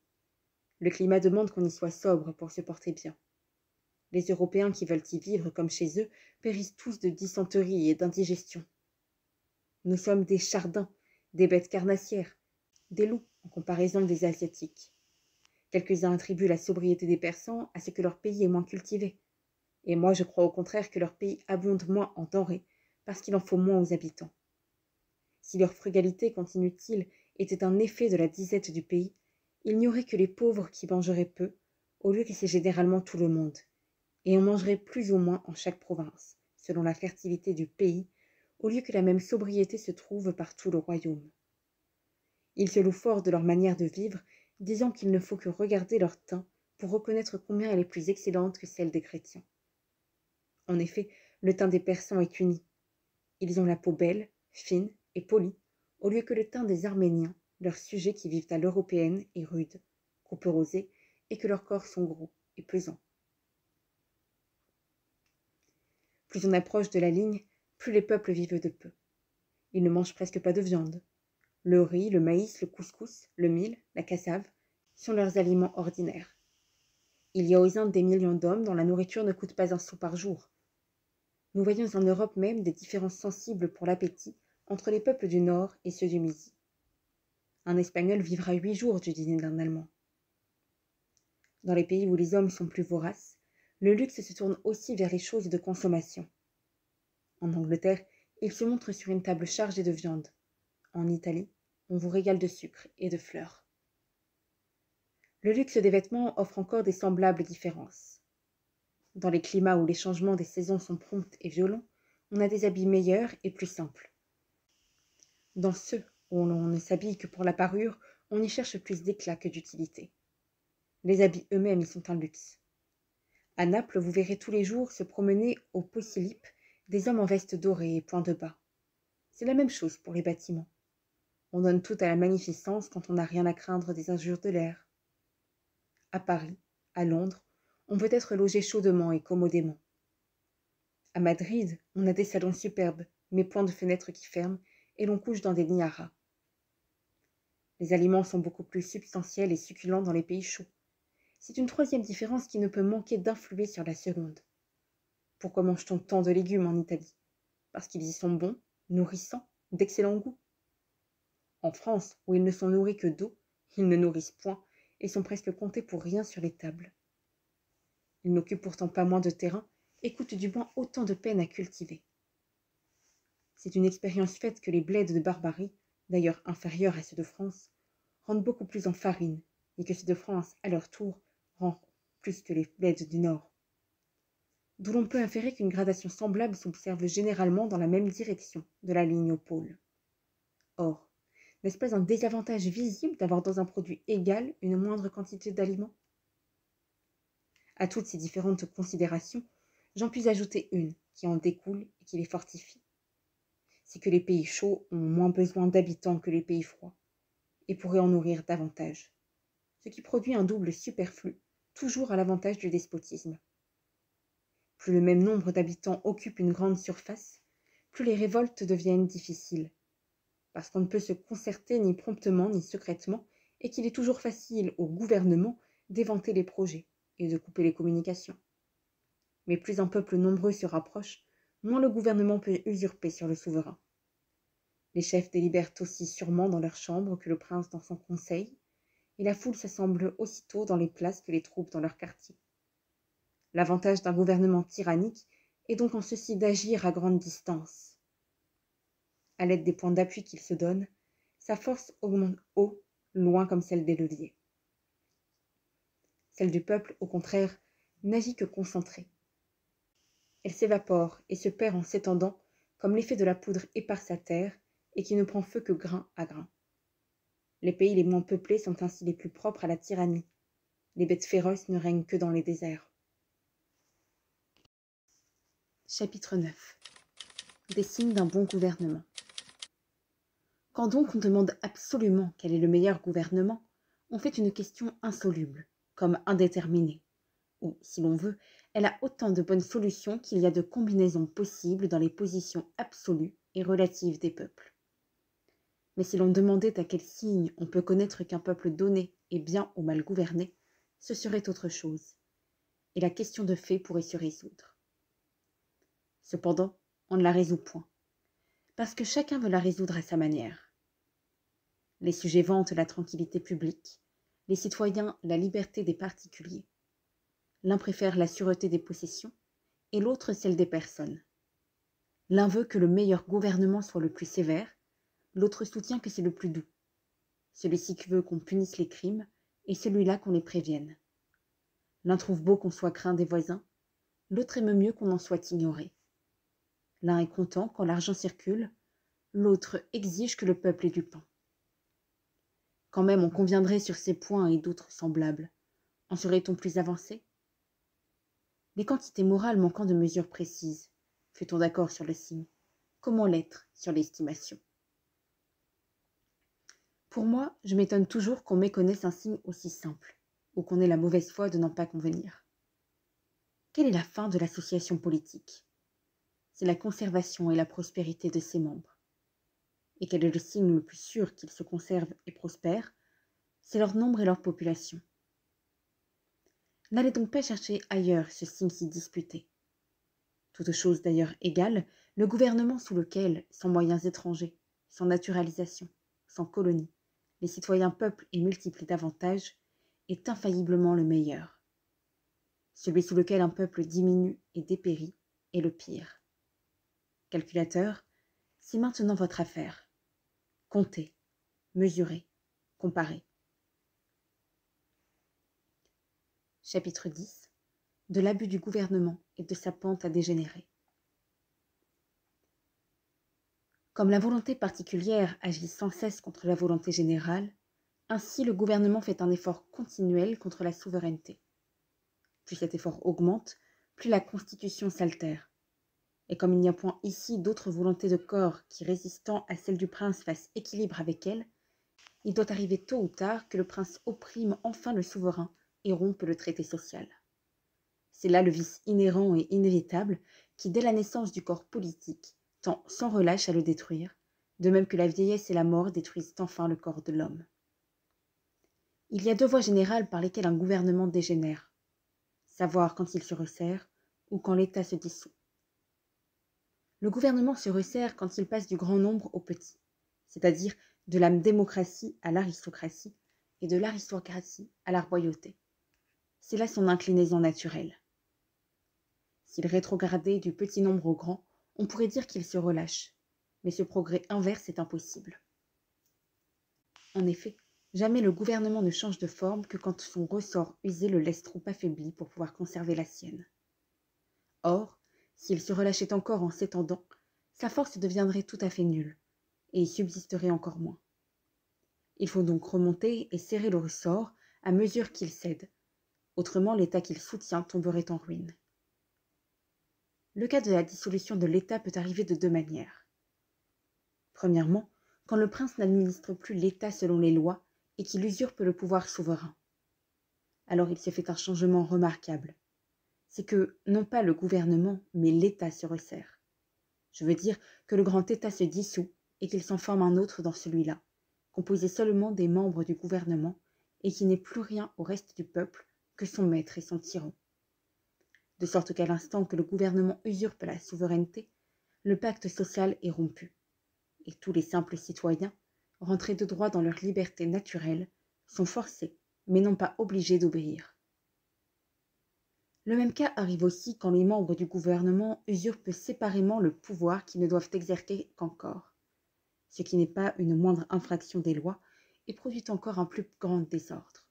Le climat demande qu'on y soit sobre pour se porter bien. Les Européens qui veulent y vivre comme chez eux périssent tous de dysenterie et d'indigestion. Nous sommes des chardins, des bêtes carnassières, des loups en comparaison des Asiatiques. Quelques-uns attribuent la sobriété des Persans à ce que leur pays est moins cultivé. Et moi je crois au contraire que leur pays abonde moins en denrées, parce qu'il en faut moins aux habitants. Si leur frugalité, continue-t-il, était un effet de la disette du pays, il n'y aurait que les pauvres qui mangeraient peu, au lieu que c'est généralement tout le monde, et on mangerait plus ou moins en chaque province, selon la fertilité du pays, au lieu que la même sobriété se trouve par tout le royaume. Ils se louent fort de leur manière de vivre, disant qu'il ne faut que regarder leur teint pour reconnaître combien elle est plus excellente que celle des chrétiens. En effet, le teint des Persans est uni. Ils ont la peau belle, fine et polie, au lieu que le teint des Arméniens, leurs sujets qui vivent à l'européenne, est rude, couperosé, et que leurs corps sont gros et pesants. Plus on approche de la ligne, plus les peuples vivent de peu. Ils ne mangent presque pas de viande. Le riz, le maïs, le couscous, le mil, la cassave sont leurs aliments ordinaires. Il y a aux Indes des millions d'hommes dont la nourriture ne coûte pas un sou par jour. Nous voyons en Europe même des différences sensibles pour l'appétit entre les peuples du Nord et ceux du Midi. Un Espagnol vivra 8 jours du dîner d'un Allemand. Dans les pays où les hommes sont plus voraces, le luxe se tourne aussi vers les choses de consommation. En Angleterre, il se montre sur une table chargée de viande. En Italie, on vous régale de sucre et de fleurs. Le luxe des vêtements offre encore des semblables différences. Dans les climats où les changements des saisons sont prompts et violents, on a des habits meilleurs et plus simples. Dans ceux où l'on ne s'habille que pour la parure, on y cherche plus d'éclat que d'utilité. Les habits eux-mêmes y sont un luxe. À Naples, vous verrez tous les jours se promener au Posillipe des hommes en veste dorée et point de bas. C'est la même chose pour les bâtiments. On donne tout à la magnificence quand on n'a rien à craindre des injures de l'air. À Paris, à Londres, on veut être logé chaudement et commodément. À Madrid, on a des salons superbes, mais point de fenêtres qui ferment, et l'on couche dans des nids à rats. Les aliments sont beaucoup plus substantiels et succulents dans les pays chauds. C'est une troisième différence qui ne peut manquer d'influer sur la seconde. Pourquoi mange-t-on tant de légumes en Italie? Parce qu'ils y sont bons, nourrissants, d'excellent goût. En France, où ils ne sont nourris que d'eau, ils ne nourrissent point et sont presque comptés pour rien sur les tables. Ils n'occupent pourtant pas moins de terrain et coûtent du moins autant de peine à cultiver. C'est une expérience faite que les bleds de Barbarie, d'ailleurs inférieurs à ceux de France, rendent beaucoup plus en farine, et que ceux de France, à leur tour, rendent plus que les bleds du Nord. D'où l'on peut inférer qu'une gradation semblable s'observe généralement dans la même direction de la ligne au pôle. Or, n'est-ce pas un désavantage visible d'avoir dans un produit égal une moindre quantité d'aliments? À toutes ces différentes considérations, j'en puis ajouter une qui en découle et qui les fortifie. c'est que les pays chauds ont moins besoin d'habitants que les pays froids, et pourraient en nourrir davantage, ce qui produit un double superflu, toujours à l'avantage du despotisme. Plus le même nombre d'habitants occupe une grande surface, plus les révoltes deviennent difficiles, parce qu'on ne peut se concerter ni promptement ni secrètement, et qu'il est toujours facile au gouvernement d'éventer les projets et de couper les communications. Mais plus un peuple nombreux se rapproche, moins le gouvernement peut usurper sur le souverain. Les chefs délibèrent aussi sûrement dans leur chambre que le prince dans son conseil, et la foule s'assemble aussitôt dans les places que les troupes dans leur quartier. L'avantage d'un gouvernement tyrannique est donc en ceci d'agir à grande distance. À l'aide des points d'appui qu'il se donne, sa force augmente haut, loin comme celle des leviers. Celle du peuple, au contraire, n'agit que concentrée. Elle s'évapore et se perd en s'étendant comme l'effet de la poudre éparse à terre et qui ne prend feu que grain à grain. Les pays les moins peuplés sont ainsi les plus propres à la tyrannie. Les bêtes féroces ne règnent que dans les déserts. Chapitre 9. Des signes d'un bon gouvernement. Quand donc on demande absolument quel est le meilleur gouvernement, on fait une question insoluble, comme indéterminée, ou, si l'on veut, elle a autant de bonnes solutions qu'il y a de combinaisons possibles dans les positions absolues et relatives des peuples. Mais si l'on demandait à quel signe on peut connaître qu'un peuple donné est bien ou mal gouverné, ce serait autre chose, et la question de fait pourrait se résoudre. Cependant, on ne la résout point, parce que chacun veut la résoudre à sa manière. Les sujets vantent la tranquillité publique, les citoyens la liberté des particuliers. L'un préfère la sûreté des possessions, et l'autre celle des personnes. L'un veut que le meilleur gouvernement soit le plus sévère, l'autre soutient que c'est le plus doux. Celui-ci veut qu'on punisse les crimes, et celui-là qu'on les prévienne. L'un trouve beau qu'on soit craint des voisins, l'autre aime mieux qu'on en soit ignoré. L'un est content quand l'argent circule, l'autre exige que le peuple ait du pain. Quand même on conviendrait sur ces points et d'autres semblables, en serait-on plus avancé? Les quantités morales manquant de mesures précises, fut-on d'accord sur le signe? Comment l'être sur l'estimation? Pour moi, je m'étonne toujours qu'on méconnaisse un signe aussi simple, ou qu'on ait la mauvaise foi de n'en pas convenir. Quelle est la fin de l'association politique? C'est la conservation et la prospérité de ses membres. Et quel est le signe le plus sûr qu'ils se conservent et prospèrent? C'est leur nombre et leur population. N'allez donc pas chercher ailleurs ce signe si disputé. Toute chose d'ailleurs égale, le gouvernement sous lequel, sans moyens étrangers, sans naturalisation, sans colonie, les citoyens peuplent et multiplient davantage, est infailliblement le meilleur. Celui sous lequel un peuple diminue et dépérit est le pire. Calculateur, c'est maintenant votre affaire. Comptez, mesurez, comparez. Chapitre 10. De l'abus du gouvernement et de sa pente à dégénérer. Comme la volonté particulière agit sans cesse contre la volonté générale, ainsi le gouvernement fait un effort continuel contre la souveraineté. Plus cet effort augmente, plus la constitution s'altère. Et comme il n'y a point ici d'autre volonté de corps qui, résistant à celle du prince, fasse équilibre avec elle, il doit arriver tôt ou tard que le prince opprime enfin le souverain et rompe le traité social. C'est là le vice inhérent et inévitable qui, dès la naissance du corps politique, tend sans relâche à le détruire, de même que la vieillesse et la mort détruisent enfin le corps de l'homme. Il y a deux voies générales par lesquelles un gouvernement dégénère, savoir quand il se resserre ou quand l'État se dissout. Le gouvernement se resserre quand il passe du grand nombre au petit, c'est-à-dire de la démocratie à l'aristocratie et de l'aristocratie à la royauté. C'est là son inclinaison naturelle. S'il rétrogradait du petit nombre au grand, on pourrait dire qu'il se relâche, mais ce progrès inverse est impossible. En effet, jamais le gouvernement ne change de forme que quand son ressort usé le laisse trop affaibli pour pouvoir conserver la sienne. Or, s'il se relâchait encore en s'étendant, sa force deviendrait tout à fait nulle, et y subsisterait encore moins. Il faut donc remonter et serrer le ressort à mesure qu'il cède, autrement l'État qu'il soutient tomberait en ruine. Le cas de la dissolution de l'État peut arriver de deux manières. Premièrement, quand le prince n'administre plus l'État selon les lois et qu'il usurpe le pouvoir souverain. Alors il se fait un changement remarquable. C'est que, non pas le gouvernement, mais l'État se resserre. Je veux dire que le grand État se dissout et qu'il s'en forme un autre dans celui-là, composé seulement des membres du gouvernement et qui n'est plus rien au reste du peuple que son maître et son tyran. De sorte qu'à l'instant que le gouvernement usurpe la souveraineté, le pacte social est rompu, et tous les simples citoyens, rentrés de droit dans leur liberté naturelle, sont forcés, mais non pas obligés d'obéir. Le même cas arrive aussi quand les membres du gouvernement usurpent séparément le pouvoir qu'ils ne doivent exercer qu'encore, ce qui n'est pas une moindre infraction des lois et produit encore un plus grand désordre.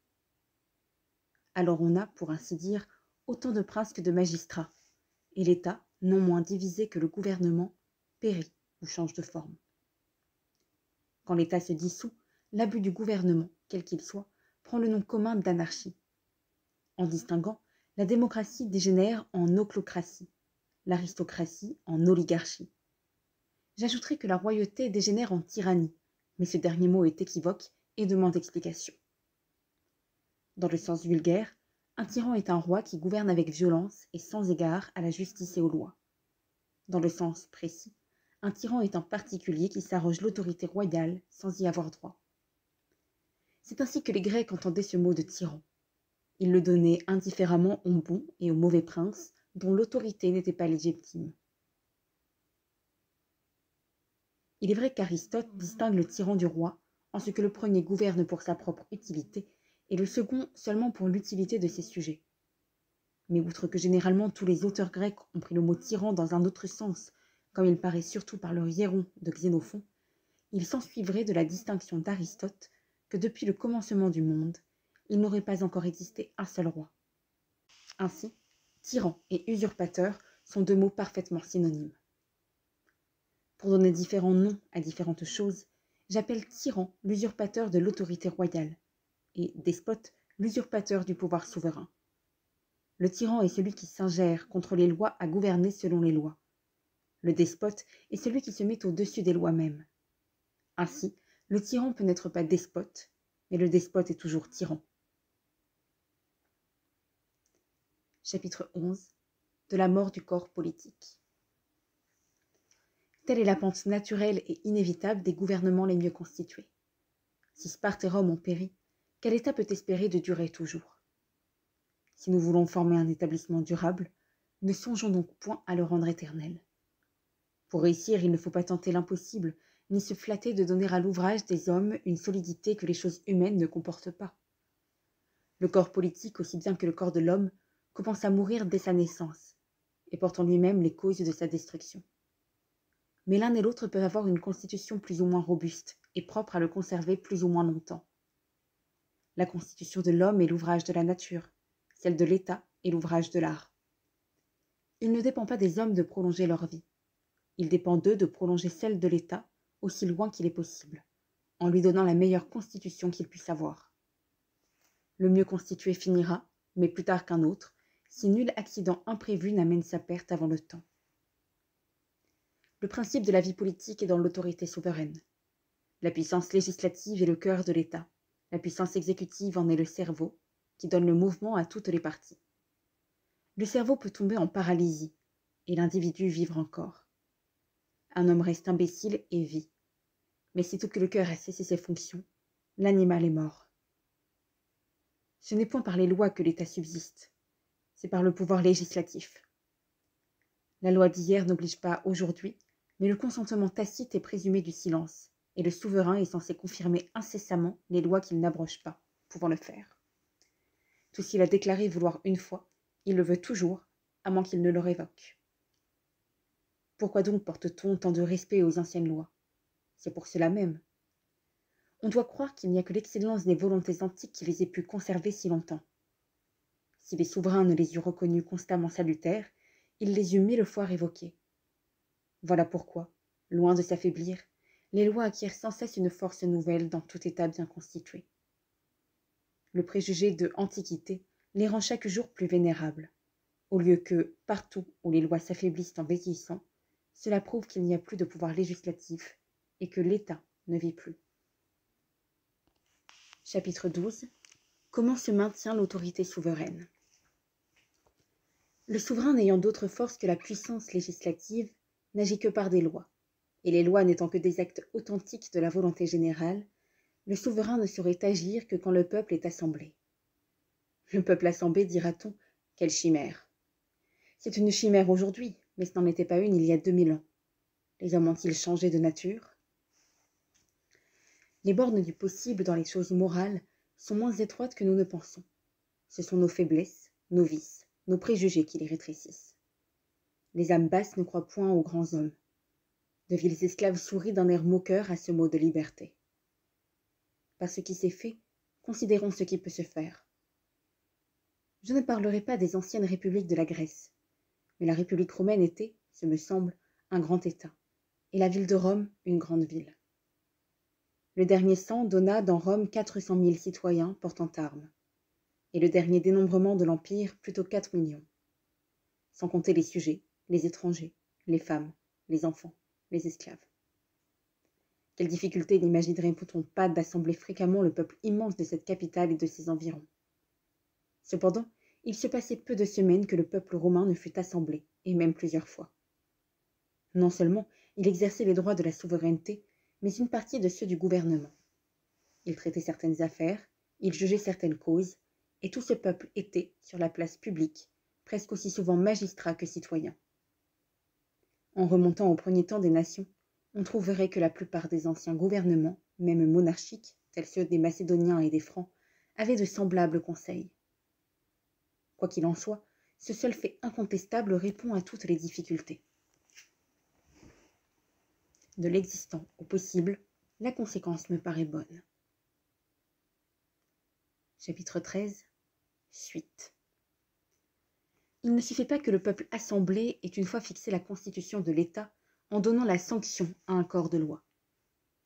Alors on a, pour ainsi dire, autant de princes que de magistrats, et l'État, non moins divisé que le gouvernement, périt ou change de forme. Quand l'État se dissout, l'abus du gouvernement, quel qu'il soit, prend le nom commun d'anarchie. En distinguant, la démocratie dégénère en ochlocratie, l'aristocratie en oligarchie. J'ajouterai que la royauté dégénère en tyrannie, mais ce dernier mot est équivoque et demande explication. Dans le sens vulgaire, un tyran est un roi qui gouverne avec violence et sans égard à la justice et aux lois. Dans le sens précis, un tyran est un particulier qui s'arroge l'autorité royale sans y avoir droit. C'est ainsi que les Grecs entendaient ce mot de tyran. Ils le donnaient indifféremment aux bons et aux mauvais princes dont l'autorité n'était pas légitime. Il est vrai qu'Aristote distingue le tyran du roi en ce que le premier gouverne pour sa propre utilité et le second seulement pour l'utilité de ses sujets. Mais outre que généralement tous les auteurs grecs ont pris le mot tyran dans un autre sens, comme il paraît surtout par le Hiéron de Xénophon, il s'ensuivrait de la distinction d'Aristote que depuis le commencement du monde, il n'aurait pas encore existé un seul roi. Ainsi, tyran et usurpateur sont deux mots parfaitement synonymes. Pour donner différents noms à différentes choses, j'appelle tyran l'usurpateur de l'autorité royale et despote l'usurpateur du pouvoir souverain. Le tyran est celui qui s'ingère contre les lois à gouverner selon les lois. Le despote est celui qui se met au-dessus des lois mêmes. Ainsi, le tyran peut n'être pas despote, mais le despote est toujours tyran. Chapitre 11. De la mort du corps politique. Telle est la pente naturelle et inévitable des gouvernements les mieux constitués. Si Sparte et Rome ont péri, quel État peut espérer de durer toujours? Si nous voulons former un établissement durable, ne songeons donc point à le rendre éternel. Pour réussir, il ne faut pas tenter l'impossible, ni se flatter de donner à l'ouvrage des hommes une solidité que les choses humaines ne comportent pas. Le corps politique, aussi bien que le corps de l'homme, commence à mourir dès sa naissance, et porte en lui-même les causes de sa destruction. Mais l'un et l'autre peuvent avoir une constitution plus ou moins robuste, et propre à le conserver plus ou moins longtemps. La constitution de l'homme est l'ouvrage de la nature, celle de l'État est l'ouvrage de l'art. Il ne dépend pas des hommes de prolonger leur vie. Il dépend d'eux de prolonger celle de l'État aussi loin qu'il est possible, en lui donnant la meilleure constitution qu'il puisse avoir. Le mieux constitué finira, mais plus tard qu'un autre, si nul accident imprévu n'amène sa perte avant le temps. Le principe de la vie politique est dans l'autorité souveraine. La puissance législative est le cœur de l'État. La puissance exécutive en est le cerveau, qui donne le mouvement à toutes les parties. Le cerveau peut tomber en paralysie, et l'individu vivre encore. Un homme reste imbécile et vit. Mais sitôt que le cœur a cessé ses fonctions, l'animal est mort. Ce n'est point par les lois que l'État subsiste, c'est par le pouvoir législatif. La loi d'hier n'oblige pas aujourd'hui, mais le consentement tacite est présumé du silence, et le souverain est censé confirmer incessamment les lois qu'il n'abroge pas, pouvant le faire. Tout s'il a déclaré vouloir une fois, il le veut toujours, à moins qu'il ne le révoque. Pourquoi donc porte-t-on tant de respect aux anciennes lois? C'est pour cela même. On doit croire qu'il n'y a que l'excellence des volontés antiques qui les ait pu conserver si longtemps. Si les souverains ne les eurent reconnus constamment salutaires, ils les eurent mille fois révoqués. Voilà pourquoi, loin de s'affaiblir, les lois acquièrent sans cesse une force nouvelle dans tout État bien constitué. Le préjugé de antiquité les rend chaque jour plus vénérables, au lieu que, partout où les lois s'affaiblissent en vieillissant, cela prouve qu'il n'y a plus de pouvoir législatif et que l'État ne vit plus. Chapitre 12. Comment se maintient l'autorité souveraine? Le souverain n'ayant d'autre force que la puissance législative n'agit que par des lois, et les lois n'étant que des actes authentiques de la volonté générale, le souverain ne saurait agir que quand le peuple est assemblé. Le peuple assemblé, dira-t-on, quelle chimère! C'est une chimère aujourd'hui, mais ce n'en était pas une il y a 2000 ans. Les hommes ont-ils changé de nature? Les bornes du possible dans les choses morales sont moins étroites que nous ne pensons. Ce sont nos faiblesses, nos vices, nos préjugés qui les rétrécissent. Les âmes basses ne croient point aux grands hommes. De vils esclaves sourient d'un air moqueur à ce mot de liberté. Par ce qui s'est fait, considérons ce qui peut se faire. Je ne parlerai pas des anciennes républiques de la Grèce, mais la République romaine était, ce me semble, un grand État, et la ville de Rome une grande ville. Le dernier sang donna dans Rome 400 000 citoyens portant armes, et le dernier dénombrement de l'Empire plutôt 4 millions, sans compter les sujets, les étrangers, les femmes, les enfants, les esclaves. Quelle difficulté n'imaginerait-on pas d'assembler fréquemment le peuple immense de cette capitale et de ses environs? Cependant, il se passait peu de semaines que le peuple romain ne fût assemblé, et même plusieurs fois. Non seulement il exerçait les droits de la souveraineté, mais une partie de ceux du gouvernement. Il traitait certaines affaires, il jugeait certaines causes, et tout ce peuple était, sur la place publique, presque aussi souvent magistrat que citoyen. En remontant au premier temps des nations, on trouverait que la plupart des anciens gouvernements, même monarchiques, tels ceux des Macédoniens et des Francs, avaient de semblables conseils. Quoi qu'il en soit, ce seul fait incontestable répond à toutes les difficultés. De l'existant au possible, la conséquence me paraît bonne. Chapitre 13. Suite. Il ne suffit pas que le peuple assemblé ait une fois fixé la constitution de l'État en donnant la sanction à un corps de loi.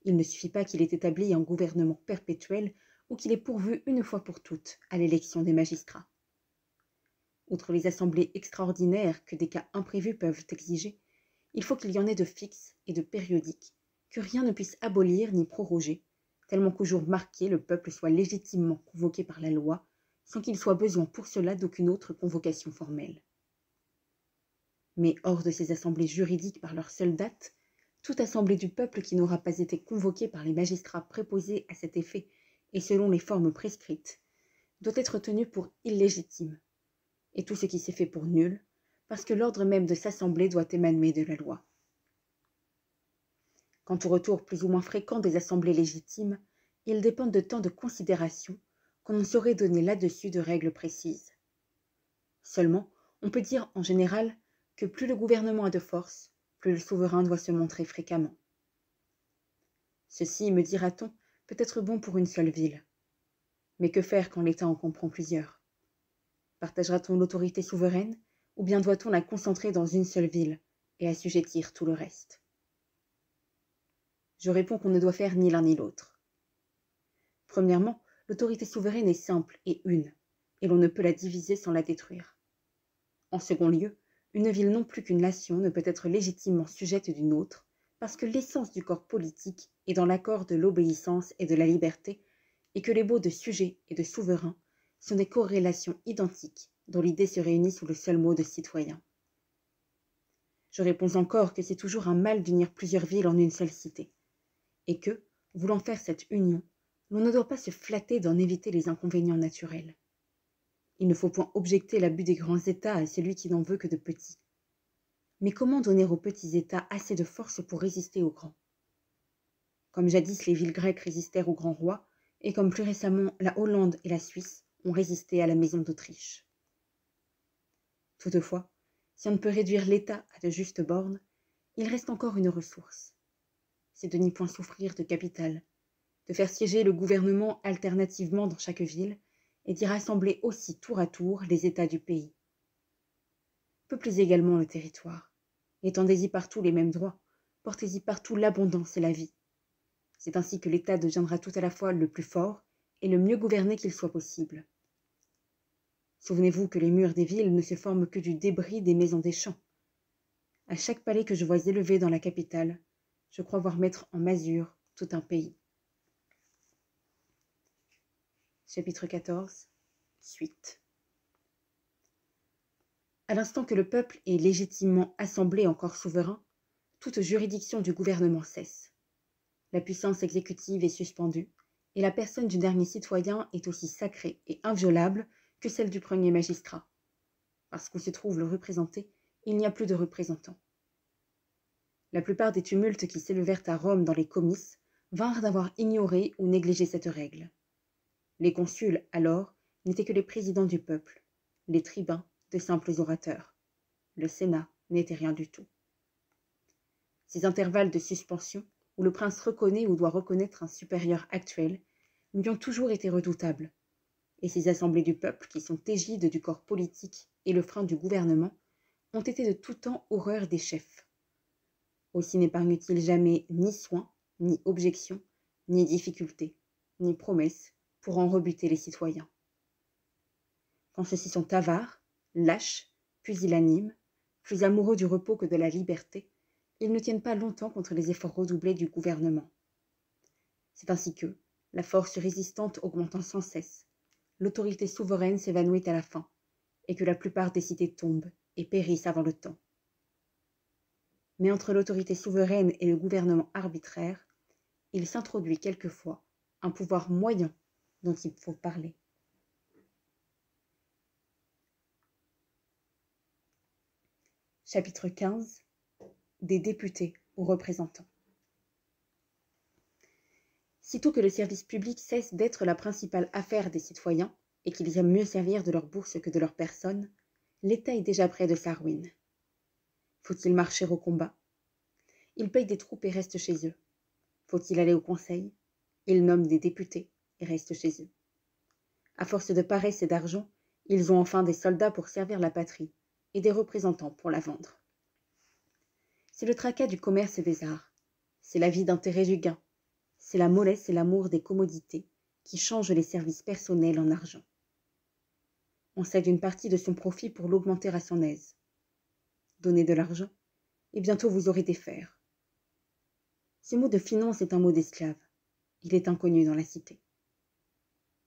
Il ne suffit pas qu'il ait établi un gouvernement perpétuel ou qu'il ait pourvu une fois pour toutes à l'élection des magistrats. Outre les assemblées extraordinaires que des cas imprévus peuvent exiger, il faut qu'il y en ait de fixes et de périodiques, que rien ne puisse abolir ni proroger, tellement qu'au jour marqué le peuple soit légitimement convoqué par la loi, sans qu'il soit besoin pour cela d'aucune autre convocation formelle. Mais hors de ces assemblées juridiques par leur seule date, toute assemblée du peuple qui n'aura pas été convoquée par les magistrats préposés à cet effet et selon les formes prescrites, doit être tenue pour illégitime, et tout ce qui s'est fait pour nul, parce que l'ordre même de s'assembler doit émaner de la loi. Quant au retour plus ou moins fréquent des assemblées légitimes, il dépend de tant de considérations qu'on ne saurait donner là-dessus de règles précises. Seulement, on peut dire en général que plus le gouvernement a de force, plus le souverain doit se montrer fréquemment. Ceci, me dira-t-on, peut être bon pour une seule ville. Mais que faire quand l'État en comprend plusieurs? Partagera-t-on l'autorité souveraine, ou bien doit-on la concentrer dans une seule ville et assujettir tout le reste? Je réponds qu'on ne doit faire ni l'un ni l'autre. Premièrement, l'autorité souveraine est simple et une, et l'on ne peut la diviser sans la détruire. En second lieu, une ville non plus qu'une nation ne peut être légitimement sujette d'une autre, parce que l'essence du corps politique est dans l'accord de l'obéissance et de la liberté, et que les mots de sujet et de souverain sont des corrélations identiques dont l'idée se réunit sous le seul mot de citoyen. Je réponds encore que c'est toujours un mal d'unir plusieurs villes en une seule cité, et que, voulant faire cette union, l'on ne doit pas se flatter d'en éviter les inconvénients naturels. Il ne faut point objecter l'abus des grands États à celui qui n'en veut que de petits. Mais comment donner aux petits États assez de force pour résister aux grands? Comme jadis les villes grecques résistèrent aux grands rois, et comme plus récemment la Hollande et la Suisse ont résisté à la maison d'Autriche. Toutefois, si on ne peut réduire l'État à de justes bornes, il reste encore une ressource. C'est de n'y point souffrir de capital, de faire siéger le gouvernement alternativement dans chaque ville, et d'y rassembler aussi tour à tour les États du pays. Peuplez également le territoire, étendez-y partout les mêmes droits, portez-y partout l'abondance et la vie. C'est ainsi que l'État deviendra tout à la fois le plus fort et le mieux gouverné qu'il soit possible. Souvenez-vous que les murs des villes ne se forment que du débris des maisons des champs. À chaque palais que je vois élevé dans la capitale, je crois voir mettre en masure tout un pays. Chapitre 14. Suite. À l'instant que le peuple est légitimement assemblé encore souverain, toute juridiction du gouvernement cesse. La puissance exécutive est suspendue, et la personne du dernier citoyen est aussi sacrée et inviolable que celle du premier magistrat. Parce qu'où se trouve le représenté, il n'y a plus de représentant. La plupart des tumultes qui s'élevèrent à Rome dans les comices vinrent d'avoir ignoré ou négligé cette règle. Les consuls, alors, n'étaient que les présidents du peuple, les tribuns, de simples orateurs. Le Sénat n'était rien du tout. Ces intervalles de suspension, où le prince reconnaît ou doit reconnaître un supérieur actuel, lui ont toujours été redoutables, et ces assemblées du peuple, qui sont égides du corps politique et le frein du gouvernement, ont été de tout temps horreur des chefs. Aussi n'épargne-t-il jamais ni soins, ni objections, ni difficultés, ni promesses pour en rebuter les citoyens. Quand ceux-ci sont avares, lâches, pusillanimes, plus amoureux du repos que de la liberté, ils ne tiennent pas longtemps contre les efforts redoublés du gouvernement. C'est ainsi que, la force résistante augmentant sans cesse, l'autorité souveraine s'évanouit à la fin, et que la plupart des cités tombent et périssent avant le temps. Mais entre l'autorité souveraine et le gouvernement arbitraire, il s'introduit quelquefois un pouvoir moyen dont il faut parler. Chapitre 15. Des députés aux représentants. Sitôt que le service public cesse d'être la principale affaire des citoyens et qu'ils aiment mieux servir de leur bourse que de leur personne, l'État est déjà près de sa ruine. Faut-il marcher au combat? Ils payent des troupes et restent chez eux. Faut-il aller au conseil? Ils nomment des députés et restent chez eux. À force de paresse et d'argent, ils ont enfin des soldats pour servir la patrie et des représentants pour la vendre. C'est le tracas du commerce et des arts, c'est la vie d'intérêt du gain, c'est la mollesse et l'amour des commodités qui changent les services personnels en argent. On cède une partie de son profit pour l'augmenter à son aise. Donnez de l'argent, et bientôt vous aurez des fers. Ce mot de finance est un mot d'esclave. Il est inconnu dans la cité.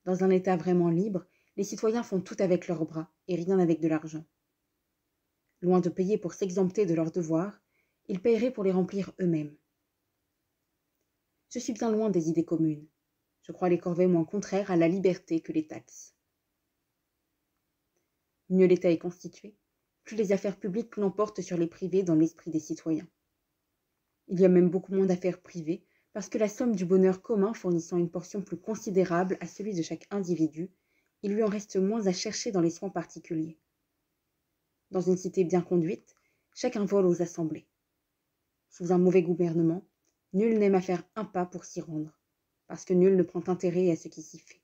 Dans un État vraiment libre, les citoyens font tout avec leurs bras et rien avec de l'argent. Loin de payer pour s'exempter de leurs devoirs, ils paieraient pour les remplir eux-mêmes. Je suis bien loin des idées communes. Je crois les corvées moins contraires à la liberté que les taxes. Mieux l'État est constitué, plus les affaires publiques l'emportent sur les privées dans l'esprit des citoyens. Il y a même beaucoup moins d'affaires privées, parce que la somme du bonheur commun fournissant une portion plus considérable à celui de chaque individu, il lui en reste moins à chercher dans les soins particuliers. Dans une cité bien conduite, chacun vole aux assemblées. Sous un mauvais gouvernement, nul n'aime à faire un pas pour s'y rendre, parce que nul ne prend intérêt à ce qui s'y fait,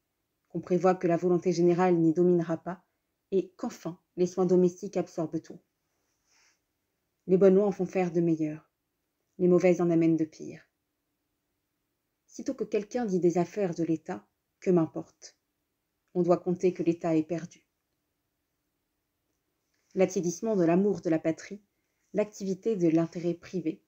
qu'on prévoit que la volonté générale n'y dominera pas, et qu'enfin les soins domestiques absorbent tout. Les bonnes lois en font faire de meilleures, les mauvaises en amènent de pires. Sitôt que quelqu'un dit des affaires de l'État, que m'importe. On doit compter que l'État est perdu. L'attiédissement de l'amour de la patrie, l'activité de l'intérêt privé,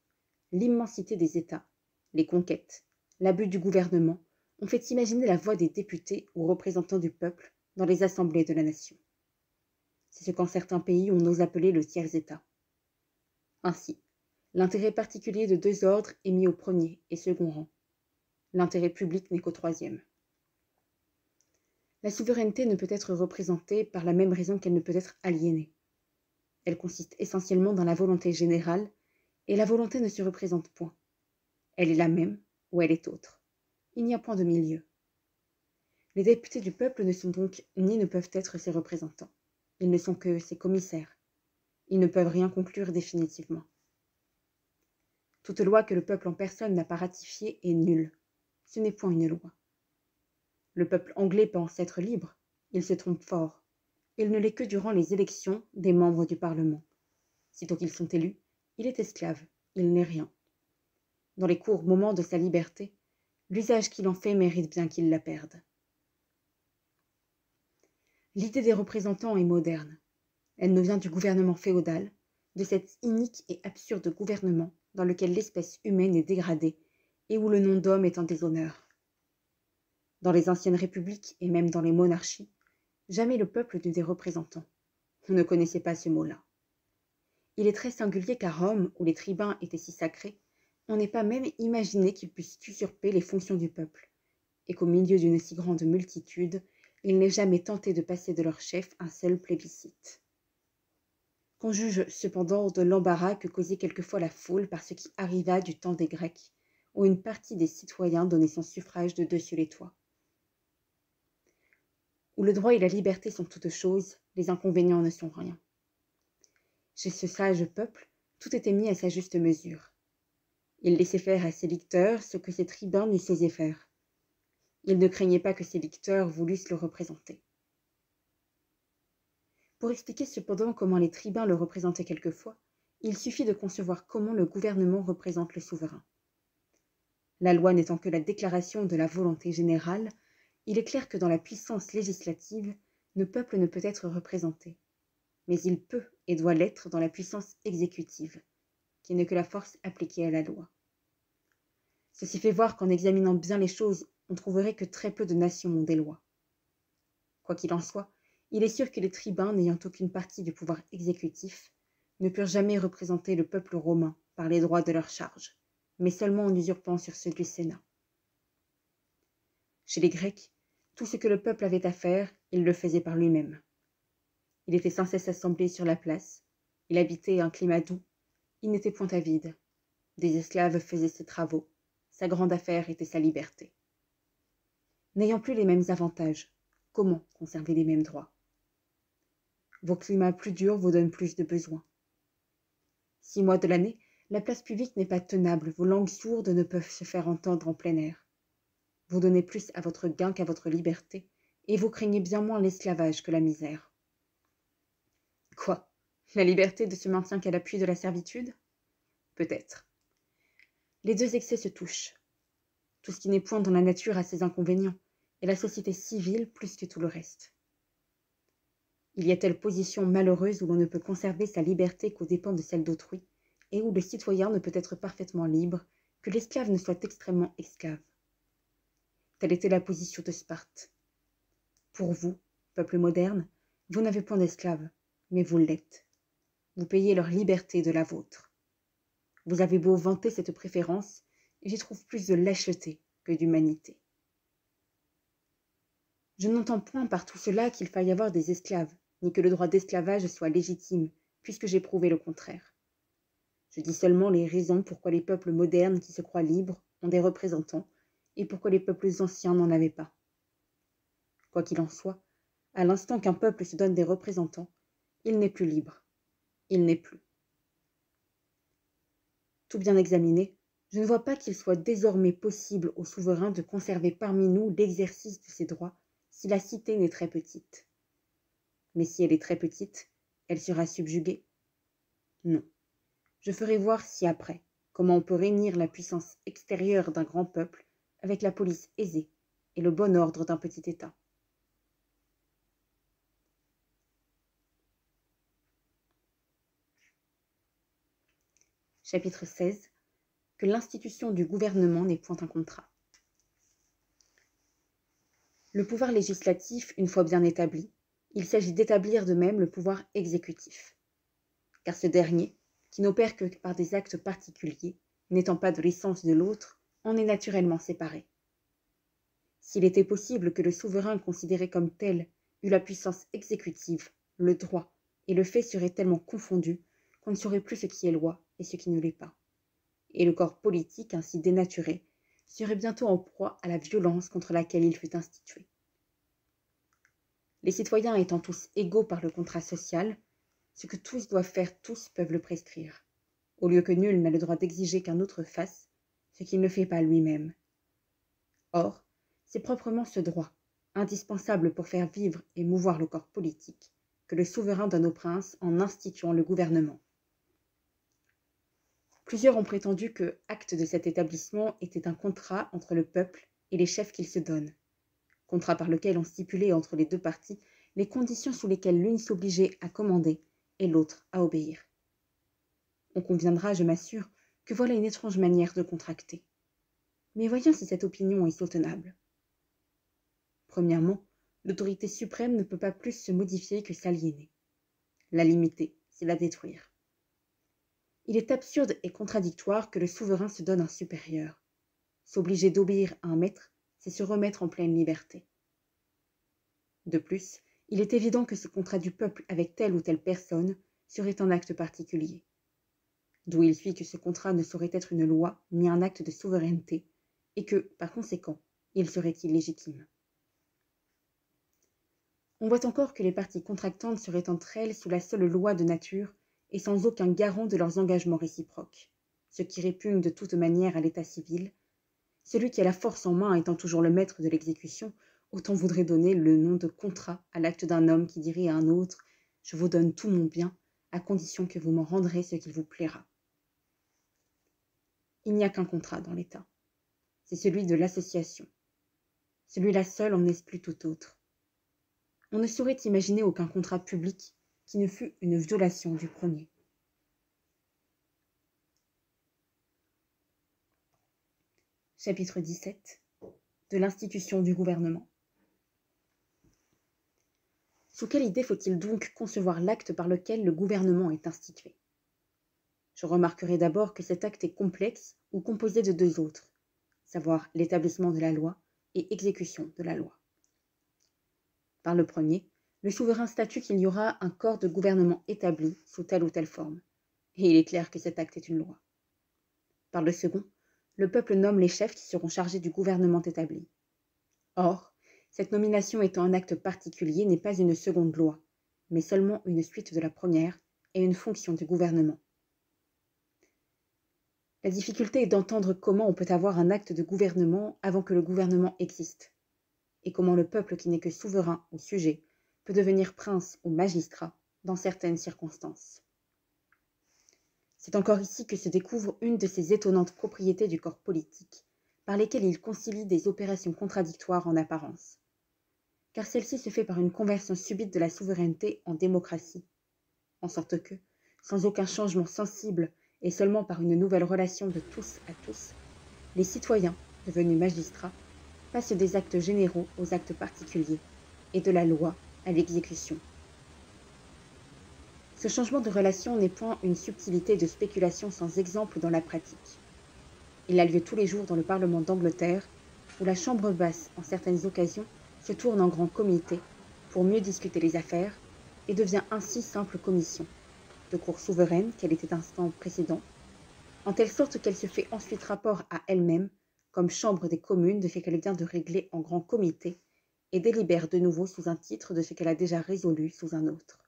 l'immensité des États, les conquêtes, l'abus du gouvernement ont fait imaginer la voix des députés ou représentants du peuple dans les assemblées de la nation. C'est ce qu'en certains pays on ose appeler le tiers-État. Ainsi, l'intérêt particulier de deux ordres est mis au premier et second rang. L'intérêt public n'est qu'au troisième. La souveraineté ne peut être représentée par la même raison qu'elle ne peut être aliénée. Elle consiste essentiellement dans la volonté générale, et la volonté ne se représente point. Elle est la même ou elle est autre. Il n'y a point de milieu. Les députés du peuple ne sont donc ni ne peuvent être ses représentants. Ils ne sont que ses commissaires. Ils ne peuvent rien conclure définitivement. Toute loi que le peuple en personne n'a pas ratifiée est nulle. Ce n'est point une loi. Le peuple anglais pense être libre. Il se trompe fort. Il ne l'est que durant les élections des membres du Parlement. Sitôt qu'ils sont élus, il est esclave. Il n'est rien. Dans les courts moments de sa liberté, l'usage qu'il en fait mérite bien qu'il la perde. L'idée des représentants est moderne. Elle nous vient du gouvernement féodal, de cet inique et absurde gouvernement dans lequel l'espèce humaine est dégradée et où le nom d'homme est en déshonneur. Dans les anciennes républiques et même dans les monarchies, jamais le peuple n'eut des représentants. On ne connaissait pas ce mot-là. Il est très singulier qu'à Rome, où les tribuns étaient si sacrés, on n'ait pas même imaginé qu'ils puissent usurper les fonctions du peuple, et qu'au milieu d'une si grande multitude, ils n'aient jamais tenté de passer de leur chef un seul plébiscite. Qu'on juge cependant de l'embarras que causait quelquefois la foule par ce qui arriva du temps des Grecs, où une partie des citoyens donnait son suffrage de dessus les toits. Où le droit et la liberté sont toutes choses, les inconvénients ne sont rien. Chez ce sage peuple, tout était mis à sa juste mesure. Il laissait faire à ses licteurs ce que ses tribuns n'eussent osé faire. Il ne craignait pas que ses licteurs voulussent le représenter. Pour expliquer cependant comment les tribuns le représentaient quelquefois, il suffit de concevoir comment le gouvernement représente le souverain. La loi n'étant que la déclaration de la volonté générale, il est clair que dans la puissance législative, le peuple ne peut être représenté. Mais il peut et doit l'être dans la puissance exécutive, qui n'est que la force appliquée à la loi. Ceci fait voir qu'en examinant bien les choses, on trouverait que très peu de nations ont des lois. Quoi qu'il en soit, il est sûr que les tribuns, n'ayant aucune partie du pouvoir exécutif, ne purent jamais représenter le peuple romain par les droits de leur charge, mais seulement en usurpant sur ceux du Sénat. Chez les Grecs, tout ce que le peuple avait à faire, il le faisait par lui-même. Il était sans cesse assemblé sur la place, il habitait un climat doux, il n'était point avide. Des esclaves faisaient ses travaux, sa grande affaire était sa liberté. N'ayant plus les mêmes avantages, comment conserver les mêmes droits? Vos climats plus durs vous donnent plus de besoins. 6 mois de l'année, la place publique n'est pas tenable, vos langues sourdes ne peuvent se faire entendre en plein air. Vous donnez plus à votre gain qu'à votre liberté, et vous craignez bien moins l'esclavage que la misère. Quoi? La liberté ne se maintient qu'à l'appui de la servitude? Peut-être. Les deux excès se touchent. Tout ce qui n'est point dans la nature a ses inconvénients, et la société civile plus que tout le reste. Il y a telle position malheureuse où l'on ne peut conserver sa liberté qu'aux dépens de celle d'autrui, et où le citoyen ne peut être parfaitement libre, que l'esclave ne soit extrêmement esclave. Telle était la position de Sparte. Pour vous, peuple moderne, vous n'avez point d'esclaves, mais vous l'êtes. Vous payez leur liberté de la vôtre. Vous avez beau vanter cette préférence, j'y trouve plus de lâcheté que d'humanité. Je n'entends point par tout cela qu'il faille avoir des esclaves, ni que le droit d'esclavage soit légitime, puisque j'ai prouvé le contraire. Je dis seulement les raisons pourquoi les peuples modernes qui se croient libres ont des représentants, et pourquoi les peuples anciens n'en avaient pas. Quoi qu'il en soit, à l'instant qu'un peuple se donne des représentants, il n'est plus libre. Il n'est plus. Tout bien examiné, je ne vois pas qu'il soit désormais possible au souverain de conserver parmi nous l'exercice de ses droits si la cité n'est très petite. Mais si elle est très petite, elle sera subjuguée? Non. Je ferai voir ci-après comment on peut réunir la puissance extérieure d'un grand peuple avec la police aisée et le bon ordre d'un petit État. Chapitre 16. Que l'institution du gouvernement n'est point un contrat. Le pouvoir législatif, une fois bien établi, il s'agit d'établir de même le pouvoir exécutif. Car ce dernier, qui n'opère que par des actes particuliers, n'étant pas de l'essence de l'autre, en est naturellement séparé. S'il était possible que le souverain considéré comme tel eût la puissance exécutive, le droit et le fait seraient tellement confondus qu'on ne saurait plus ce qui est loi et ce qui ne l'est pas. Et le corps politique, ainsi dénaturé, serait bientôt en proie à la violence contre laquelle il fut institué. Les citoyens étant tous égaux par le contrat social, ce que tous doivent faire tous peuvent le prescrire, au lieu que nul n'a le droit d'exiger qu'un autre fasse ce qu'il ne fait pas lui-même. Or, c'est proprement ce droit, indispensable pour faire vivre et mouvoir le corps politique, que le souverain donne aux princes en instituant le gouvernement. Plusieurs ont prétendu que acte de cet établissement était un contrat entre le peuple et les chefs qu'il se donne, contrat par lequel on stipulait entre les deux parties les conditions sous lesquelles l'une s'obligeait à commander et l'autre à obéir. On conviendra, je m'assure, que voilà une étrange manière de contracter. Mais voyons si cette opinion est soutenable. Premièrement, l'autorité suprême ne peut pas plus se modifier que s'aliéner. La limiter, c'est la détruire. Il est absurde et contradictoire que le souverain se donne un supérieur. S'obliger d'obéir à un maître, c'est se remettre en pleine liberté. De plus, il est évident que ce contrat du peuple avec telle ou telle personne serait un acte particulier. D'où il suit que ce contrat ne saurait être une loi ni un acte de souveraineté, et que, par conséquent, il serait illégitime. On voit encore que les parties contractantes seraient entre elles sous la seule loi de nature et sans aucun garant de leurs engagements réciproques, ce qui répugne de toute manière à l'état civil. Celui qui a la force en main étant toujours le maître de l'exécution, autant voudrait donner le nom de contrat à l'acte d'un homme qui dirait à un autre « Je vous donne tout mon bien, à condition que vous m'en rendrez ce qu'il vous plaira ». Il n'y a qu'un contrat dans l'État. C'est celui de l'association. Celui-là seul en exclut tout autre. On ne saurait imaginer aucun contrat public qui ne fût une violation du premier. Chapitre 17 de l'institution du gouvernement. Sous quelle idée faut-il donc concevoir l'acte par lequel le gouvernement est institué? Je remarquerai d'abord que cet acte est complexe ou composé de deux autres, savoir l'établissement de la loi et exécution de la loi. Par le premier, le souverain statue qu'il y aura un corps de gouvernement établi sous telle ou telle forme, et il est clair que cet acte est une loi. Par le second, le peuple nomme les chefs qui seront chargés du gouvernement établi. Or, cette nomination étant un acte particulier n'est pas une seconde loi, mais seulement une suite de la première et une fonction du gouvernement. La difficulté est d'entendre comment on peut avoir un acte de gouvernement avant que le gouvernement existe, et comment le peuple qui n'est que souverain ou sujet peut devenir prince ou magistrat dans certaines circonstances. C'est encore ici que se découvre une de ces étonnantes propriétés du corps politique, par lesquelles il concilie des opérations contradictoires en apparence. Car celle-ci se fait par une conversion subite de la souveraineté en démocratie, en sorte que, sans aucun changement sensible et seulement par une nouvelle relation de tous à tous, les citoyens, devenus magistrats, passent des actes généraux aux actes particuliers et de la loi à l'exécution. Ce changement de relation n'est point une subtilité de spéculation sans exemple dans la pratique. Il a lieu tous les jours dans le Parlement d'Angleterre, où la Chambre basse, en certaines occasions, se tourne en grand comité pour mieux discuter les affaires et devient ainsi simple commission, de cour souveraine qu'elle était instant précédent, en telle sorte qu'elle se fait ensuite rapport à elle-même, comme chambre des communes de ce qu'elle vient de régler en grand comité, et délibère de nouveau sous un titre de ce qu'elle a déjà résolu sous un autre.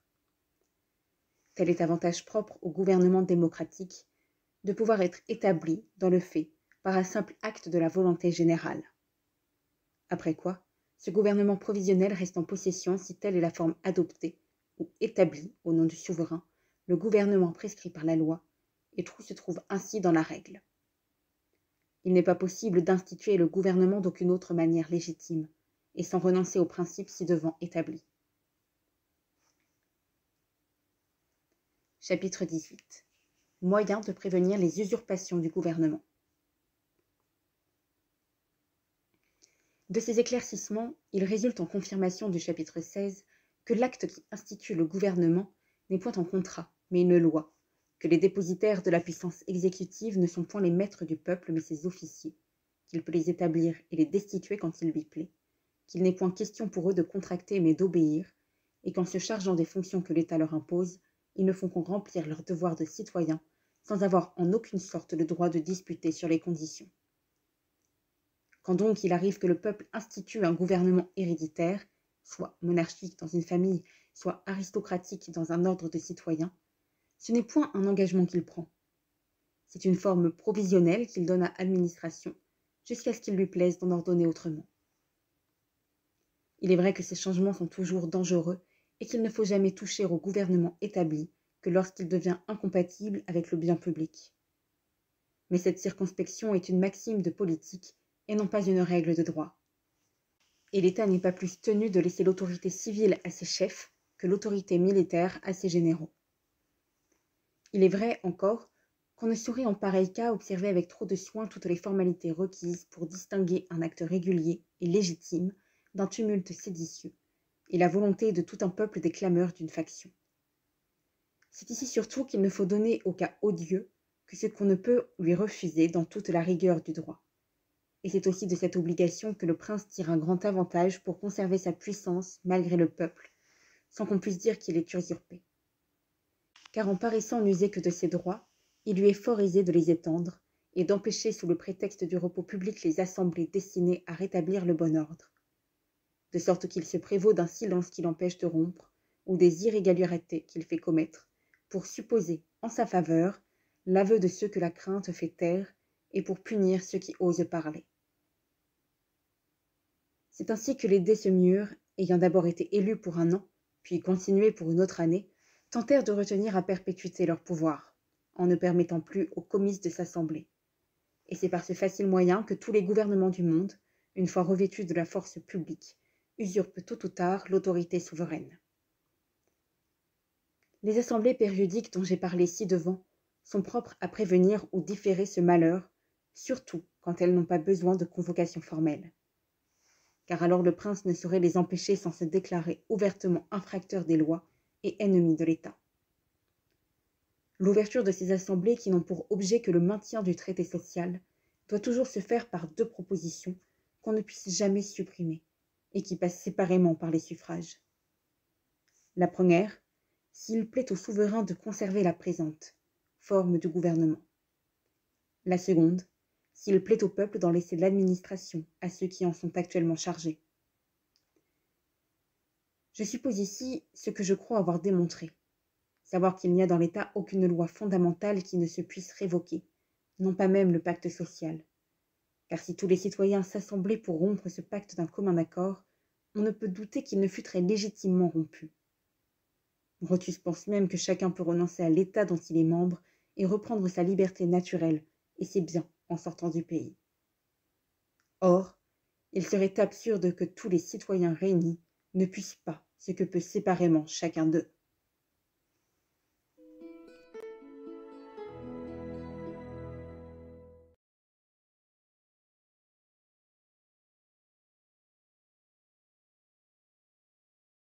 Tel est avantage propre au gouvernement démocratique, de pouvoir être établi dans le fait par un simple acte de la volonté générale. Après quoi, ce gouvernement provisionel reste en possession si telle est la forme adoptée ou établie au nom du souverain, le gouvernement prescrit par la loi, et tout se trouve ainsi dans la règle. Il n'est pas possible d'instituer le gouvernement d'aucune autre manière légitime, et sans renoncer aux principes ci-devant établis. Chapitre 18. Moyen de prévenir les usurpations du gouvernement. De ces éclaircissements, il résulte en confirmation du chapitre 16 que l'acte qui institue le gouvernement n'est point un contrat, mais une loi, que les dépositaires de la puissance exécutive ne sont point les maîtres du peuple, mais ses officiers, qu'il peut les établir et les destituer quand il lui plaît, qu'il n'est point question pour eux de contracter mais d'obéir, et qu'en se chargeant des fonctions que l'État leur impose, ils ne font qu'en remplir leur devoir de citoyens, sans avoir en aucune sorte le droit de disputer sur les conditions. Quand donc il arrive que le peuple institue un gouvernement héréditaire, soit monarchique dans une famille, soit aristocratique dans un ordre de citoyens, ce n'est point un engagement qu'il prend. C'est une forme provisionnelle qu'il donne à administration, jusqu'à ce qu'il lui plaise d'en ordonner autrement. Il est vrai que ces changements sont toujours dangereux et qu'il ne faut jamais toucher au gouvernement établi que lorsqu'il devient incompatible avec le bien public. Mais cette circonspection est une maxime de politique et non pas une règle de droit. Et l'État n'est pas plus tenu de laisser l'autorité civile à ses chefs que l'autorité militaire à ses généraux. Il est vrai encore qu'on ne saurait en pareil cas observer avec trop de soin toutes les formalités requises pour distinguer un acte régulier et légitime d'un tumulte séditieux, et la volonté de tout un peuple des clameurs d'une faction. C'est ici surtout qu'il ne faut donner au cas odieux que ce qu'on ne peut lui refuser dans toute la rigueur du droit. Et c'est aussi de cette obligation que le prince tire un grand avantage pour conserver sa puissance malgré le peuple, sans qu'on puisse dire qu'il est usurpé. Car en paraissant n'user que de ses droits, il lui est fort aisé de les étendre, et d'empêcher sous le prétexte du repos public les assemblées destinées à rétablir le bon ordre. De sorte qu'il se prévaut d'un silence qui l'empêche de rompre, ou des irrégularités qu'il fait commettre, pour supposer, en sa faveur, l'aveu de ceux que la crainte fait taire, et pour punir ceux qui osent parler. C'est ainsi que les dés se murent, ayant d'abord été élus pour un an, puis continués pour une autre année, tentèrent de retenir à perpétuité leur pouvoir, en ne permettant plus aux comices de s'assembler. Et c'est par ce facile moyen que tous les gouvernements du monde, une fois revêtus de la force publique, usurpent tôt ou tard l'autorité souveraine. Les assemblées périodiques dont j'ai parlé ci-devant sont propres à prévenir ou différer ce malheur, surtout quand elles n'ont pas besoin de convocation formelle. Car alors le prince ne saurait les empêcher sans se déclarer ouvertement infracteur des lois et ennemi de l'État. L'ouverture de ces assemblées qui n'ont pour objet que le maintien du traité social doit toujours se faire par 2 propositions qu'on ne puisse jamais supprimer et qui passent séparément par les suffrages. La première, s'il plaît au souverain de conserver la présente forme de gouvernement. La seconde, s'il plaît au peuple d'en laisser l'administration à ceux qui en sont actuellement chargés. Je suppose ici ce que je crois avoir démontré, savoir qu'il n'y a dans l'État aucune loi fondamentale qui ne se puisse révoquer, non pas même le pacte social. Car si tous les citoyens s'assemblaient pour rompre ce pacte d'un commun accord, on ne peut douter qu'il ne fût très légitimement rompu. Grotius pense même que chacun peut renoncer à l'État dont il est membre et reprendre sa liberté naturelle et ses biens en sortant du pays. Or, il serait absurde que tous les citoyens réunis ne puissent pas ce que peut séparément chacun d'eux.